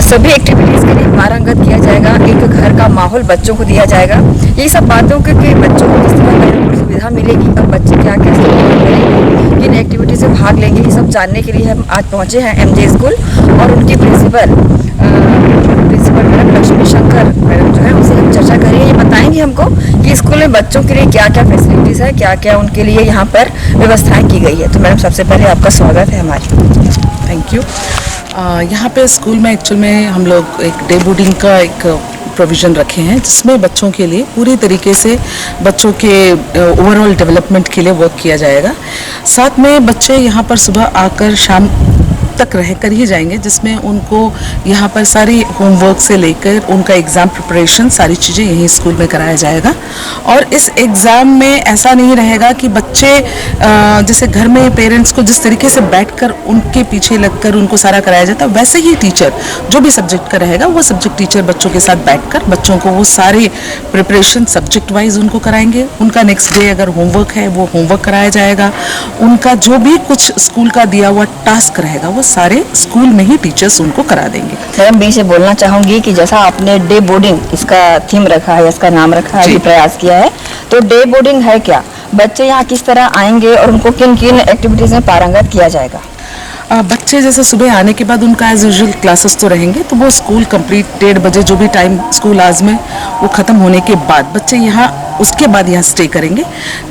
सभी एक्टिविटीज़ के लिए पारंगत किया जाएगा। एक घर का माहौल बच्चों को दिया जाएगा। ये सब बातों के बच्चों को किस तरह सुविधा मिलेगी और बच्चे क्या क्या करेंगे, किन एक्टिविटीज़ में भाग लेंगे, ये सब जानने के लिए हम आज पहुँचे हैं MJ स्कूल। और उनकी principal madam Lakshmi Shankar madam जो है उनसे हम चर्चा करेंगे। ये बताएंगे हमको कि स्कूल में बच्चों के लिए क्या क्या फैसिलिटीज़ है, क्या क्या उनके लिए यहाँ पर व्यवस्थाएं की गई है। तो मैडम सबसे पहले आपका स्वागत है हमारी। Thank you. यहाँ पे स्कूल में एक्चुअल में हम लोग एक डे बोर्डिंग का एक प्रोविज़न रखे हैं जिसमें बच्चों के लिए पूरी तरीके से बच्चों के ओवरऑल डेवलपमेंट के लिए वर्क किया जाएगा। साथ में बच्चे यहाँ पर सुबह आकर शाम तक रह कर ही जाएंगे, जिसमें उनको यहाँ पर सारी होमवर्क से लेकर उनका एग्ज़ाम प्रिपरेशन सारी चीज़ें यहीं स्कूल में कराया जाएगा। और इस एग्ज़ाम में ऐसा नहीं रहेगा कि बच्चे जैसे घर में पेरेंट्स को जिस तरीके से बैठकर उनके पीछे लगकर उनको सारा कराया जाता है, वैसे ही टीचर जो भी सब्जेक्ट का रहेगा वो सब्जेक्ट टीचर बच्चों के साथ बैठकर बच्चों को वो सारे प्रिपरेशन सब्जेक्ट वाइज उनको कराएंगे। उनका नेक्स्ट डे अगर होमवर्क है वो होमवर्क कराया जाएगा। उनका जो भी कुछ स्कूल का दिया हुआ टास्क रहेगा वो सारे स्कूल में ही टीचर्स उनको करा देंगे। मैडम बी से बोलना चाहूंगी कि जैसा आपने डे बोर्डिंग इसका थीम रखा है, इसका नाम रखा है, प्रयास किया है, तो डे बोर्डिंग है क्या? बच्चे यहाँ किस तरह आएंगे और उनको किन किन एक्टिविटीज में पारंगत किया जाएगा? बच्चे जैसे सुबह आने के बाद उनका एज यूजुअल क्लासेस तो रहेंगे, तो वो स्कूल कंप्लीट 1:30 बजे जो भी टाइम स्कूल आवर्स में वो ख़त्म होने के बाद बच्चे यहाँ उसके बाद यहाँ स्टे करेंगे।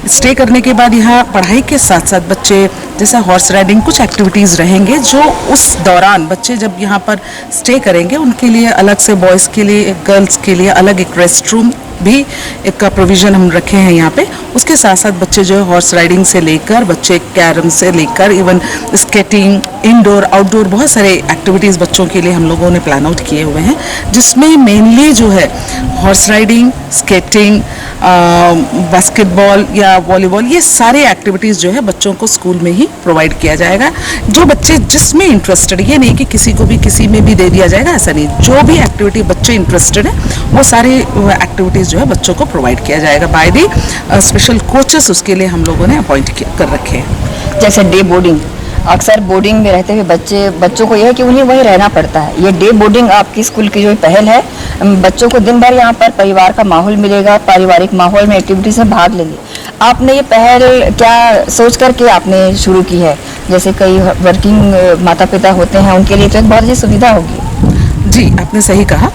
स्टे करने के बाद यहाँ पढ़ाई के साथ साथ बच्चे जैसे हॉर्स राइडिंग कुछ एक्टिविटीज़ रहेंगे जो उस दौरान बच्चे जब यहाँ पर स्टे करेंगे उनके लिए अलग से बॉयज़ के लिए गर्ल्स के लिए अलग एक रेस्ट रूम भी एक का प्रोविज़न हम रखे हैं यहाँ पे। उसके साथ साथ बच्चे जो है हॉर्स राइडिंग से लेकर बच्चे कैरम से लेकर इवन स्केटिंग इंडोर आउटडोर बहुत सारे एक्टिविटीज़ बच्चों के लिए हम लोगों ने प्लान आउट किए हुए हैं, जिसमें मेनली जो है हॉर्स राइडिंग, स्केटिंग, बास्केटबॉल या वॉलीबॉल, ये सारे एक्टिविटीज़ जो है बच्चों को स्कूल में ही प्रोवाइड किया जाएगा। जो बच्चे जिसमें इंटरेस्टेड, ये नहीं कि किसी को भी किसी में भी दे दिया जाएगा, ऐसा नहीं। जो भी एक्टिविटी बच्चे इंटरेस्टेड है वो सारी एक्टिविटीज़ जो है बच्चों को प्रोवाइड किया जाएगा बाय दी स्पेशल कोचेस, उसके लिए हम लोगों ने अपॉइंट कर रखे हैं। जैसे डे बोर्डिंग, अक्सर बोर्डिंग में रहते हुए बच्चों को यह है कि उन्हें वहीं रहना पड़ता है। ये डे बोर्डिंग आपकी स्कूल की जो पहल है, बच्चों को दिन भर यहाँ पर परिवार का माहौल मिलेगा, पारिवारिक माहौल में एक्टिविटीज में भाग लेंगे। आपने ये पहल क्या सोच करके आपने शुरू की है? जैसे कई वर्किंग माता पिता होते हैं, उनके लिए तो एक बहुत अच्छी सुविधा होगी। जी, आपने सही कहा।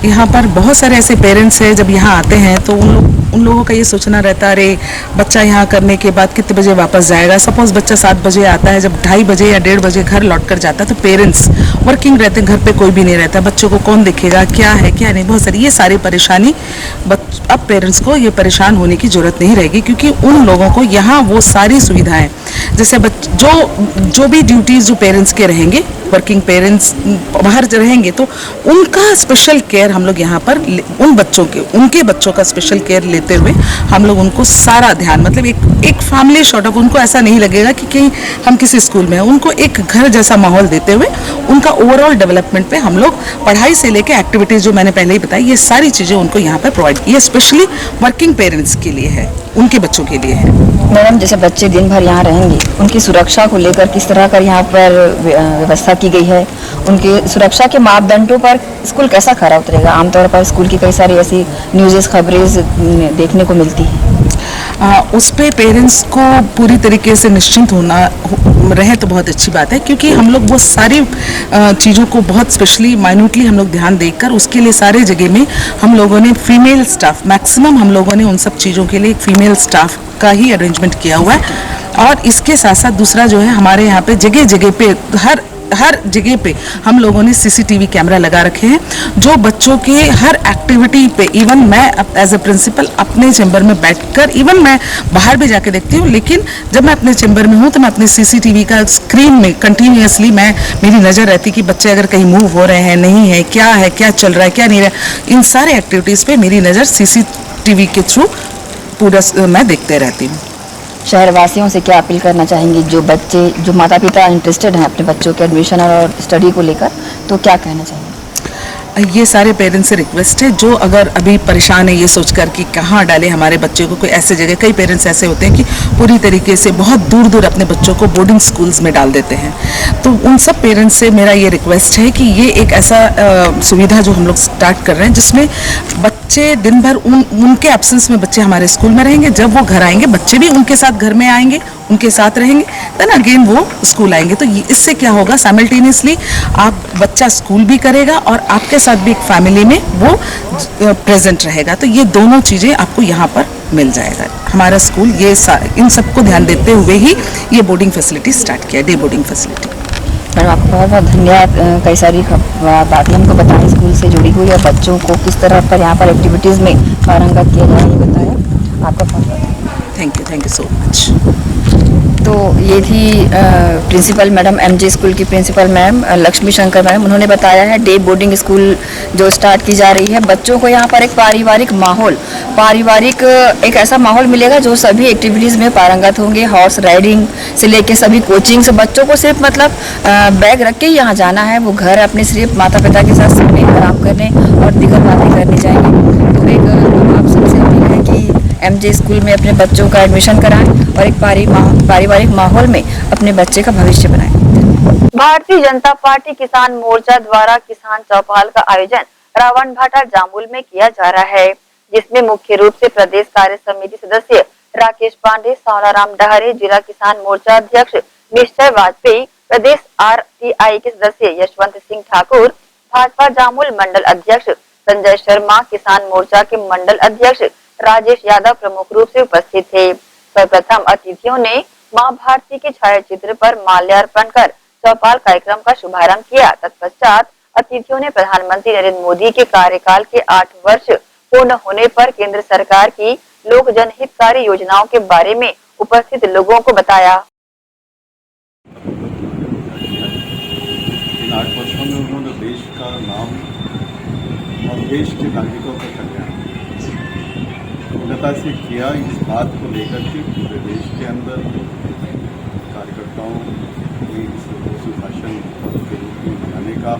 यहाँ पर बहुत सारे ऐसे पेरेंट्स हैं जब यहाँ आते हैं तो उन लोगों का ये सोचना रहता है अरे बच्चा यहाँ करने के बाद कितने बजे वापस जाएगा। सपोज बच्चा 7 बजे आता है, जब 2:30 बजे या 1:30 बजे घर लौट कर जाता है तो पेरेंट्स वर्किंग रहते हैं, घर पे कोई भी नहीं रहता, बच्चों को कौन देखेगा, क्या है क्या नहीं, बहुत सारी ये सारी परेशानी। अब पेरेंट्स को ये परेशान होने की जरूरत नहीं रहेगी, क्योंकि उन लोगों को यहाँ वो सारी सुविधाएं जैसे जो भी ड्यूटीज जो पेरेंट्स के रहेंगे, वर्किंग पेरेंट्स बाहर रहेंगे तो उनका स्पेशल केयर हम लोग यहाँ पर उनके बच्चों का स्पेशल केयर लेते हुए हम लोग उनको सारा ध्यान, मतलब एक फैमिली शॉर्ट ऑफ, उनको ऐसा नहीं लगेगा कि कहीं हम किसी स्कूल में हैं, उनको एक घर जैसा माहौल देते हुए उनका ओवरऑल डेवलपमेंट पे हम लोग पढ़ाई से लेके एक्टिविटीज जो मैंने पहले ही बताई, ये सारी चीज़ें उनको यहाँ पर प्रोवाइड की है। स्पेशली वर्किंग पेरेंट्स के लिए है, उनके बच्चों के लिए है। मैडम, जैसे बच्चे दिन भर यहाँ रहेंगे, उनकी सुरक्षा को लेकर किस तरह का यहाँ पर व्यवस्था की गई है? उनकी सुरक्षा के मापदंडों पर स्कूल कैसा खरा उतरेगा? आमतौर पर स्कूल की कई सारी ऐसी न्यूज़ खबरें देखने को मिलती हैं। उस पे पेरेंट्स को पूरी तरीके से निश्चिंत होना रहे तो बहुत अच्छी बात है, क्योंकि हम लोग वो सारी चीज़ों को बहुत स्पेशली माइन्यूटली हम लोग ध्यान देकर उसके लिए सारे जगह में हम लोगों ने फीमेल स्टाफ, मैक्सिमम हम लोगों ने उन सब चीज़ों के लिए एक फीमेल स्टाफ का ही अरेंजमेंट किया हुआ है। और इसके साथ साथ दूसरा जो है, हमारे यहाँ पे जगह जगह पे हर जगह पे हम लोगों ने CCTV कैमरा लगा रखे हैं, जो बच्चों के हर एक्टिविटी पे, इवन मैं एज ए प्रिंसिपल अपने चैम्बर में बैठकर, इवन मैं बाहर भी जाके देखती हूँ, लेकिन जब मैं अपने चैम्बर में हूँ तो मैं अपने CCTV का स्क्रीन में कंटिन्यूसली मेरी नज़र रहती कि बच्चे अगर कहीं मूव हो रहे हैं, नहीं है, क्या चल रहा है, क्या नहीं रहा, इन सारे एक्टिविटीज़ पे मेरी नज़र CCTV के थ्रू पूरा मैं देखते रहती हूँ। शहरवासियों से क्या अपील करना चाहेंगी? जो माता पिता इंटरेस्टेड हैं अपने बच्चों के एडमिशन और स्टडी को लेकर, तो क्या कहना चाहेंगे? ये सारे पेरेंट्स से रिक्वेस्ट है जो अगर अभी परेशान है ये सोचकर कि कहाँ डालें हमारे बच्चे को, कोई ऐसे जगह, कई पेरेंट्स ऐसे होते हैं कि पूरी तरीके से बहुत दूर दूर अपने बच्चों को बोर्डिंग स्कूल्स में डाल देते हैं। तो उन सब पेरेंट्स से मेरा ये रिक्वेस्ट है कि ये एक ऐसा सुविधा जो हम लोग स्टार्ट कर रहे हैं जिसमें बच्चे दिन भर उनके एब्सेंस में बच्चे हमारे स्कूल में रहेंगे, जब वो घर आएंगे बच्चे भी उनके साथ घर में आएंगे, उनके साथ रहेंगे, देन अगेन वो स्कूल आएंगे। तो इससे क्या होगा, साइमल्टेनियसली आप बच्चा स्कूल भी करेगा और आपके साथ भी एक फैमिली में वो प्रेजेंट रहेगा। तो ये दोनों चीज़ें आपको यहाँ पर मिल जाएगा। हमारा स्कूल इन सबको ध्यान देते हुए ही ये बोर्डिंग फैसिलिटी स्टार्ट किया, डे बोर्डिंग फैसिलिटी। मैडम आपका बहुत बहुत धन्यवाद। कई सारी बातें हमको बताई स्कूल से जुड़ी हुई और बच्चों को किस तरह पर यहाँ पर एक्टिविटीज़ में पारंगत किया जाए ये बताया। आपका बहुत बहुत थैंक यू सो मच। तो ये थी प्रिंसिपल मैडम एमजे स्कूल की principal ma'am Lakshmi Shankar ma'am. उन्होंने बताया है डे बोर्डिंग स्कूल जो स्टार्ट की जा रही है, बच्चों को यहाँ पर एक पारिवारिक एक ऐसा माहौल मिलेगा जो सभी एक्टिविटीज़ में पारंगत होंगे। हॉर्स राइडिंग से लेके सभी कोचिंग से बच्चों को सिर्फ मतलब बैग रख के यहाँ जाना है, वो घर अपने सिर्फ माता पिता के साथ सोने आराम करने और दीगर बातें करने जाएंगे। तो एक आप सबसे अपील है कि एमजे स्कूल में अपने बच्चों का एडमिशन कराएं और एक पारिवारिक माहौल में अपने बच्चे का भविष्य बनाएं। भारतीय जनता पार्टी किसान मोर्चा द्वारा किसान चौपाल का आयोजन रावण भाटा जामुल में किया जा रहा है, जिसमें मुख्य रूप से प्रदेश कार्य समिति सदस्य राकेश पांडे, सावलाराम डहरे, जिला किसान मोर्चा अध्यक्ष मिस्टर वाजपेयी, प्रदेश आरटीआई के सदस्य यशवंत सिंह ठाकुर, भाजपा जामुल मंडल अध्यक्ष संजय शर्मा, किसान मोर्चा के मंडल अध्यक्ष राजेश यादव प्रमुख रूप से उपस्थित थे। सर्वप्रथम अतिथियों ने मां भारती के छायाचित्र पर माल्यार्पण कर चौपाल कार्यक्रम का शुभारंभ किया। तत्पश्चात अतिथियों ने प्रधानमंत्री नरेंद्र मोदी के कार्यकाल के 8 वर्ष पूर्ण होने पर केंद्र सरकार की लोक जनहितकारी योजनाओं के बारे में उपस्थित लोगों को बताया। इन 8 वर्षों में उन्होंने देश का नाम और देश के नागरिकों का कल्याण पूर्णता से किया। इस बात को लेकर के पूरे देश के अंदर कार्यकर्ताओं ने इस सुशासन के रूप में बनाने का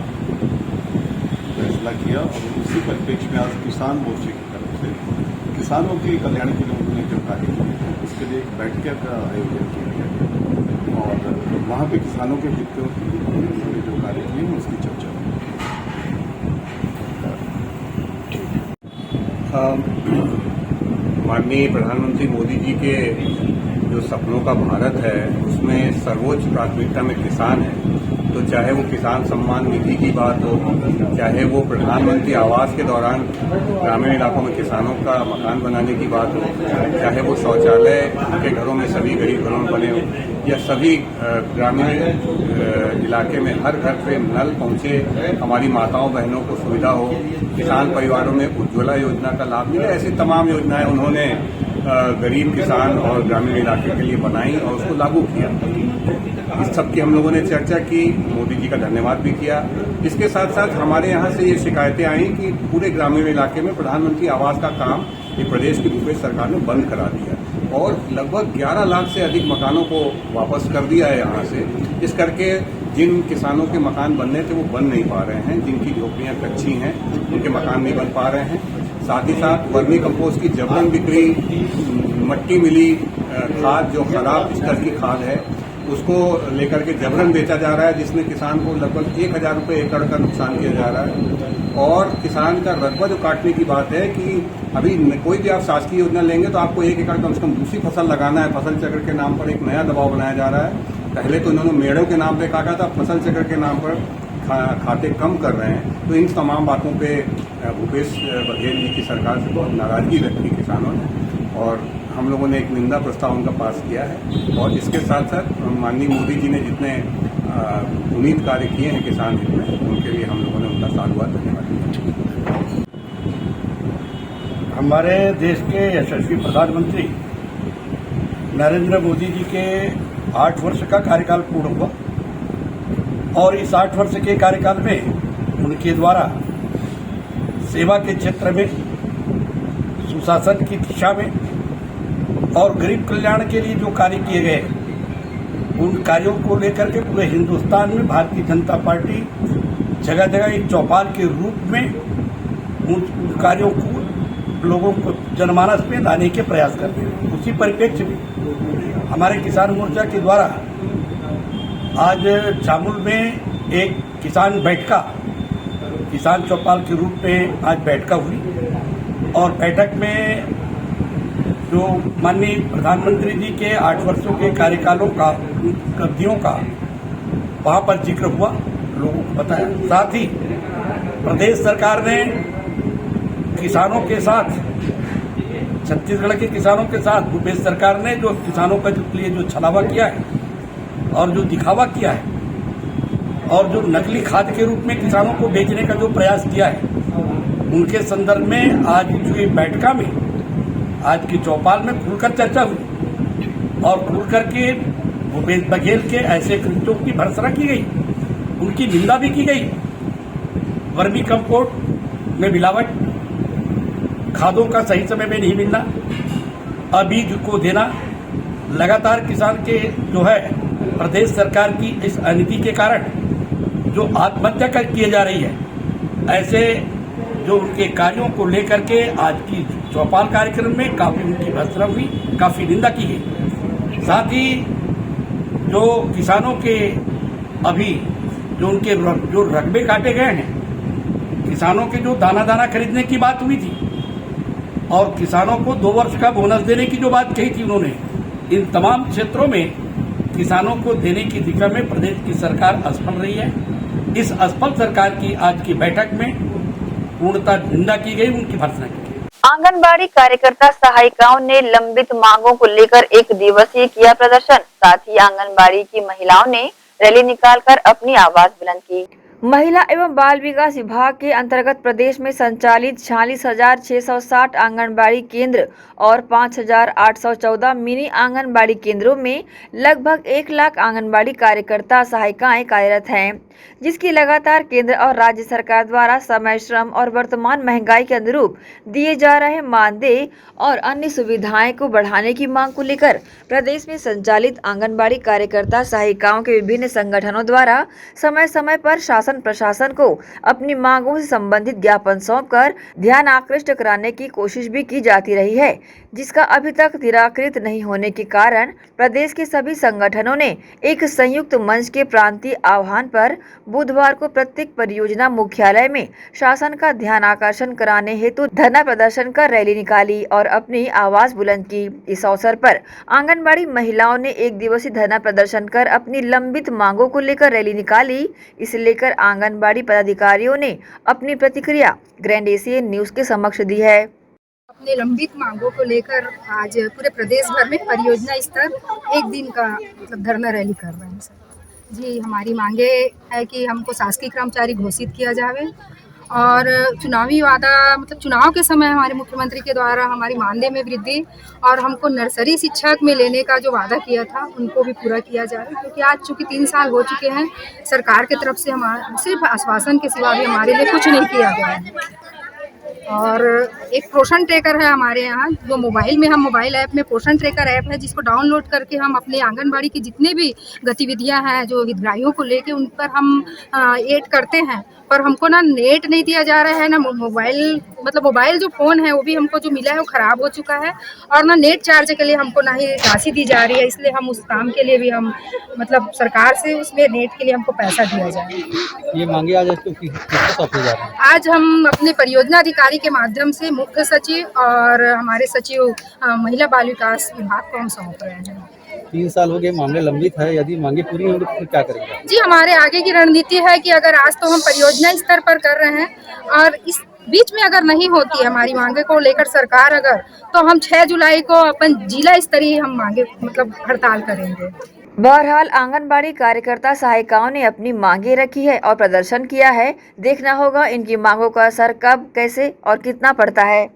फैसला किया और उसी परिप्रेक्ष्य में आज किसान मोर्चे की तरफ से किसानों के कल्याण के लिए उन्होंने जो कार्य किए उसके लिए एक बैठक का आयोजन किया गया और वहाँ पे किसानों के हितों के लिए उन्होंने जो कार्य किए उसकी चर्चा माननीय प्रधानमंत्री मोदी जी के जो सपनों का भारत है उसमें सर्वोच्च प्राथमिकता में किसान है। तो चाहे वो किसान सम्मान निधि की बात हो, चाहे वो प्रधानमंत्री आवास के दौरान ग्रामीण इलाकों में किसानों का मकान बनाने की बात हो, चाहे वो शौचालय के घरों में सभी गरीब घरों में बने हो, या सभी ग्रामीण इलाके में हर घर पे नल पहुंचे, हमारी माताओं बहनों को सुविधा हो, किसान परिवारों में उज्ज्वला योजना का लाभ मिले, ऐसी तमाम योजनाएं उन्होंने गरीब किसान और ग्रामीण इलाके के लिए बनाई और उसको लागू किया। इस सब की हम लोगों ने चर्चा की, मोदी जी का धन्यवाद भी किया। इसके साथ साथ हमारे यहाँ से ये शिकायतें आई कि पूरे ग्रामीण इलाके में प्रधानमंत्री आवास का काम ये प्रदेश की भूपेश सरकार ने बंद करा दिया और लगभग 11 लाख से अधिक मकानों को वापस कर दिया है यहाँ से। इस करके जिन किसानों के मकान बनने थे वो बन नहीं पा रहे हैं, जिनकी झोपड़ियाँ कच्ची हैं उनके मकान नहीं बन पा रहे हैं। साथ ही साथ वर्मी कंपोस्ट की जबरन बिक्री, मट्टी मिली खाद जो खराब स्तर की खाद है उसको लेकर के जबरन बेचा जा रहा है, जिसमें किसान को लगभग 1000 रुपये एकड़ का नुकसान किया जा रहा है। और किसान का रकबा जो काटने की बात है कि अभी कोई भी आप शासकीय योजना लेंगे तो आपको 1 एकड़ कम से कम दूसरी फसल लगाना है। फसल चक्र के नाम पर एक नया दबाव बनाया जा रहा है। पहले तो इन्होंने मेड़ों के नाम पे काटा था, फसल चक्र के नाम पर खाते कम कर रहे हैं। तो इन तमाम बातों पे भूपेश बघेल जी की सरकार से बहुत नाराजगी व्यक्त की किसानों ने और हम लोगों ने एक निंदा प्रस्ताव उनका पास किया है। और इसके साथ साथ माननीय मोदी जी ने जितने पुनीत कार्य किए हैं किसान हित में, उनके लिए हम लोगों ने उनका साधुवाद धन्यवाद दिया। हमारे देश के यशस्वी प्रधानमंत्री नरेंद्र मोदी जी के 8 वर्ष का कार्यकाल पूर्ण हुआ और इस 8 वर्ष के कार्यकाल में उनके द्वारा सेवा के क्षेत्र में, सुशासन की दिशा में और गरीब कल्याण के लिए जो कार्य किए गए उन कार्यों को लेकर के पूरे हिंदुस्तान में भारतीय जनता पार्टी जगह जगह एक चौपाल के रूप में उन कार्यों को लोगों को जनमानस में लाने के प्रयास करते हैं। उसी परिप्रेक्ष्य में हमारे किसान मोर्चा के द्वारा आज जामुल में एक किसान बैठका, किसान चौपाल के रूप में आज बैठका हुई और बैठक में जो माननीय प्रधानमंत्री जी के 8 वर्षों के कार्यकालों का उपलब्धियों का वहाँ पर जिक्र हुआ, लोगों को बताया। साथ ही प्रदेश सरकार ने किसानों के साथ, छत्तीसगढ़ के किसानों के साथ भूपेश सरकार ने जो किसानों का लिए जो छलावा किया है और जो दिखावा किया है और जो नकली खाद के रूप में किसानों को बेचने का जो प्रयास किया है, उनके संदर्भ में आज की बैठका में, आज की चौपाल में खुलकर चर्चा हुई और खुलकर के भूपेश बघेल के ऐसे कृत्यों की भर्त्सना की गई, उनकी निंदा भी की गई। वर्मी कंपोस्ट में मिलावट, खादों का सही समय में नहीं मिलना, बीज को देना, लगातार किसान के जो है प्रदेश सरकार की इस अनीति के कारण जो आत्महत्या कर किए जा रही है, ऐसे जो उनके कार्यों को लेकर के आज की चौपाल कार्यक्रम में काफी उनकी भर्त्सना हुई, काफी निंदा की गई। साथ ही जो किसानों के अभी जो उनके जो रकबे काटे गए हैं, किसानों के जो दाना दाना खरीदने की बात हुई थी और किसानों को 2 वर्ष का बोनस देने की जो बात कही थी उन्होंने, इन तमाम क्षेत्रों में किसानों को देने की दिशा में प्रदेश की सरकार असफल रही है। इस असफल सरकार की आज की बैठक में पूर्णतः निंदा की गई, उनकी भर्त्सना की गई। आंगनबाड़ी कार्यकर्ता सहायिकाओं ने लंबित मांगों को लेकर 1 दिवसीय किया प्रदर्शन। साथ ही आंगनबाड़ी की महिलाओं ने रैली निकालकर अपनी आवाज बुलंद की। महिला एवं बाल विकास विभाग के अंतर्गत प्रदेश में संचालित 46,660 आंगनबाड़ी केंद्र और 5,814 मिनी आंगनबाड़ी केंद्रों में लगभग 1 लाख आंगनबाड़ी कार्यकर्ता सहायिकाएं कार्यरत हैं, जिसकी लगातार केंद्र और राज्य सरकार द्वारा समय, श्रम और वर्तमान महंगाई के अनुरूप दिए जा रहे मानदेय और अन्य सुविधाएं को बढ़ाने की मांग को लेकर प्रदेश में संचालित आंगनबाड़ी कार्यकर्ता सहायिकाओं के विभिन्न संगठनों द्वारा समय समय पर शासन प्रशासन को अपनी मांगों से संबंधित ज्ञापन सौंपकर ध्यान आकृष्ट कराने की कोशिश भी की जाती रही है, जिसका अभी तक निराकृत नहीं होने के कारण प्रदेश के सभी संगठनों ने एक संयुक्त मंच के प्रांतीय आह्वान पर बुधवार को प्रत्येक परियोजना मुख्यालय में शासन का ध्यान आकर्षण कराने हेतु धरना प्रदर्शन कर रैली निकाली और अपनी आवाज बुलंद की। इस अवसर पर आंगनबाड़ी महिलाओं ने 1 दिवसीय धरना प्रदर्शन कर अपनी लंबित मांगों को लेकर रैली निकाली। इसे लेकर आंगनबाड़ी पदाधिकारियों ने अपनी प्रतिक्रिया ग्रैंड एशियन न्यूज के समक्ष दी है। अपने लंबित मांगों को लेकर आज पूरे प्रदेश भर में परियोजना स्तर 1 दिन का मतलब धरना रैली कर रहे हैं सर। जी, हमारी मांगे है कि हमको शासकीय कर्मचारी घोषित किया जाए और चुनावी वादा मतलब चुनाव के समय हमारे मुख्यमंत्री के द्वारा हमारी मानदेय में वृद्धि और हमको नर्सरी शिक्षक में लेने का जो वादा किया था उनको भी पूरा किया जाए, क्योंकि आज चूँकि 3 साल हो चुके हैं, सरकार की तरफ से हमारा सिर्फ आश्वासन के सिवा भी हमारे लिए कुछ नहीं किया गया है। और एक पोषण ट्रैकर है हमारे यहाँ, जो मोबाइल में हम मोबाइल ऐप में पोषण ट्रैकर ऐप है, जिसको डाउनलोड करके हम अपने आंगनबाड़ी की जितने भी गतिविधियां हैं जो हितग्राहियों को लेके उन पर हम ऐड करते हैं, पर हमको ना नेट नहीं दिया जा रहा है, ना मोबाइल मतलब मोबाइल जो फ़ोन है वो भी हमको जो मिला है वो ख़राब हो चुका है और ना नेट चार्ज के लिए हमको ना ही राशि दी जा रही है। इसलिए हम उस काम के लिए भी हम मतलब सरकार से उसमें नेट के लिए हमको पैसा दिया जाए। ये मांगे आज किसको सौंपे जा रहे हैं? आज हम अपने परियोजना अधिकारी के माध्यम से मुख्य सचिव और हमारे सचिव महिला बाल विकास विभाग को हम सौंप रहे हैं। 3 साल हो गए, मामले लंबित है, यदि मांगे पूरी होंगी तो फिर क्या करेंगे? जी, हमारे आगे की रणनीति है कि अगर आज तो हम परियोजना स्तर पर कर रहे हैं और इस बीच में अगर नहीं होती है हमारी मांगे को लेकर सरकार अगर, तो हम 6 जुलाई को अपन जिला स्तरीय हम मांगे मतलब हड़ताल करेंगे। बहरहाल आंगनबाड़ी कार्यकर्ता सहायिकाओं ने अपनी मांगे रखी है और प्रदर्शन किया है। देखना होगा इनकी मांगों का असर कब, कैसे और कितना पड़ता है।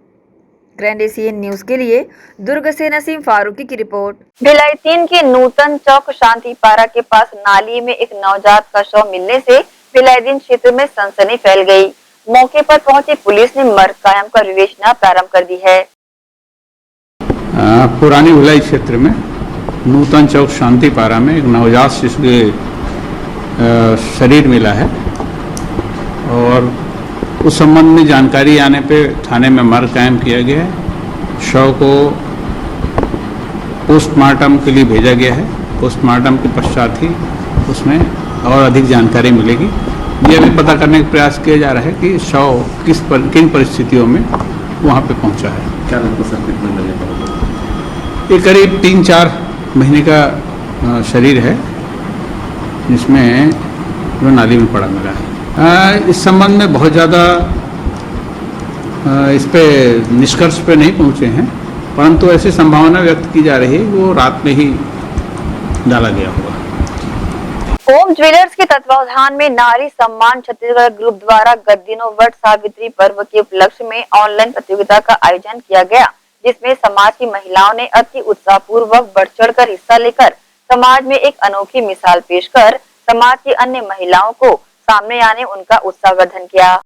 ग्रैंड एशियन न्यूज के लिए दुर्ग से नसीम फारूकी की रिपोर्ट। भिलाई 3 के नूतन चौक शांतिपारा के पास नाली में एक नवजात का शव मिलने से भिलाई क्षेत्र में सनसनी फैल गई। मौके पर पहुंची पुलिस ने मर्ग कायम कर विवेचना प्रारंभ कर दी है। पुरानी भिलाई क्षेत्र में नूतन चौक शांतिपारा में एक नवजात शिशु के शरीर मिला है और उस संबंध में जानकारी आने पे थाने में मर्ग कायम किया गया है। शव को पोस्टमार्टम के लिए भेजा गया है। पोस्टमार्टम के पश्चात ही उसमें और अधिक जानकारी मिलेगी। ये भी पता करने का प्रयास किया जा रहा है कि शव किन परिस्थितियों में वहाँ पे पहुँचा है। क्या कितना लगेगा? ये करीब 3-4 महीने का शरीर है जिसमें जो नाली में पड़ा मिला है। इस संबंध में बहुत ज़्यादा इस पे निष्कर्ष पे नहीं पहुँचे हैं, परंतु ऐसी संभावना व्यक्त की जा रही है वो रात में ही डाला गया होगा। होम ज्वेलर्स के तत्वावधान में नारी सम्मान छत्तीसगढ़ ग्रुप द्वारा गत दिनों वट सावित्री पर्व के उपलक्ष्य में ऑनलाइन प्रतियोगिता का आयोजन किया गया, जिसमें समाज की महिलाओं ने अति उत्साहपूर्वक बढ़ चढ़कर हिस्सा लेकर समाज में एक अनोखी मिसाल पेश कर समाज की अन्य महिलाओं को सामने आने उनका उत्साहवर्धन किया।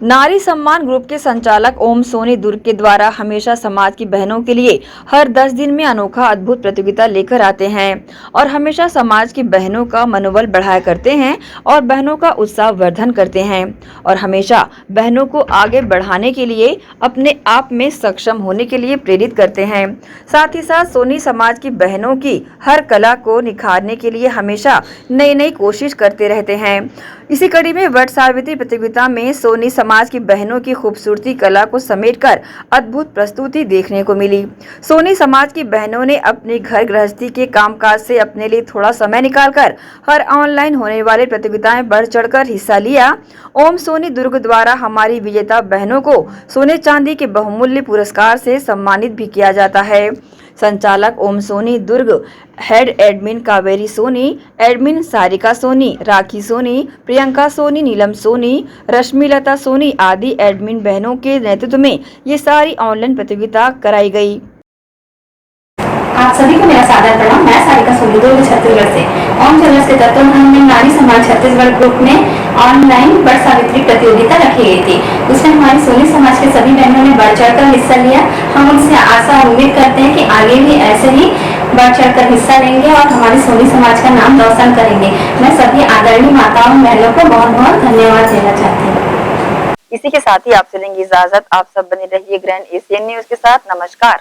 नारी सम्मान ग्रुप के संचालक ओम सोनी दुर्ग के द्वारा हमेशा समाज की बहनों के लिए हर 10 दिन में अनोखा अद्भुत प्रतियोगिता लेकर आते हैं और हमेशा समाज की बहनों का मनोबल बढ़ाया करते हैं और बहनों का उत्साहवर्धन करते हैं और हमेशा बहनों को आगे बढ़ाने के लिए अपने आप में सक्षम होने के लिए प्रेरित करते हैं। साथ ही साथ सोनी समाज की बहनों की हर कला को निखारने के लिए हमेशा नई नई कोशिश करते रहते हैं। इसी कड़ी में वट सावित्री प्रतियोगिता में सोनी समाज की बहनों की खूबसूरती कला को समेटकर अद्भुत प्रस्तुति देखने को मिली। सोनी समाज की बहनों ने अपनी घर गृहस्थी के कामकाज से अपने लिए थोड़ा समय निकालकर हर ऑनलाइन होने वाले प्रतियोगिताएं बढ़ चढ़कर हिस्सा लिया। ओम सोनी दुर्ग द्वारा हमारी विजेता बहनों को सोने चांदी के बहुमूल्य पुरस्कार से सम्मानित भी किया जाता है। संचालक Om Soni Durg, head admin Kaveri Soni, admin Sarika Soni, Rakhi Soni, Priyanka Soni, Neelam Soni, Rashmilata Soni आदि एडमिन बहनों के नेतृत्व में ये सारी ऑनलाइन प्रतियोगिता कराई गई। आप सभी को मेरा सादर प्रणाम। मैं सारिका सोनी दुर्ग छत्तीसगढ़ से। ओम ज्वेलर्स के तत्वावधान में नारी समाज छत्तीसगढ़ ग्रुप में ऑनलाइन वट सावित्री प्रतियोगिता रखी गई थी। उसमें हमारी सोनी समाज के सभी बहनों ने बढ़ चढ़कर हिस्सा लिया। हम उनसे आशा और उम्मीद करते हैं कि आगे भी ऐसे ही बढ़ चढ़कर हिस्सा लेंगे और हमारी सोनी समाज का नाम रोशन करेंगे। मैं सभी आदरणीय माताओं बहनों को बहुत बहुत धन्यवाद देना चाहती हूँ। इसी के साथ ही आपसे लेंगे इजाजत। आप सब बने रहिए ग्रैंड एशियन न्यूज के साथ। नमस्कार।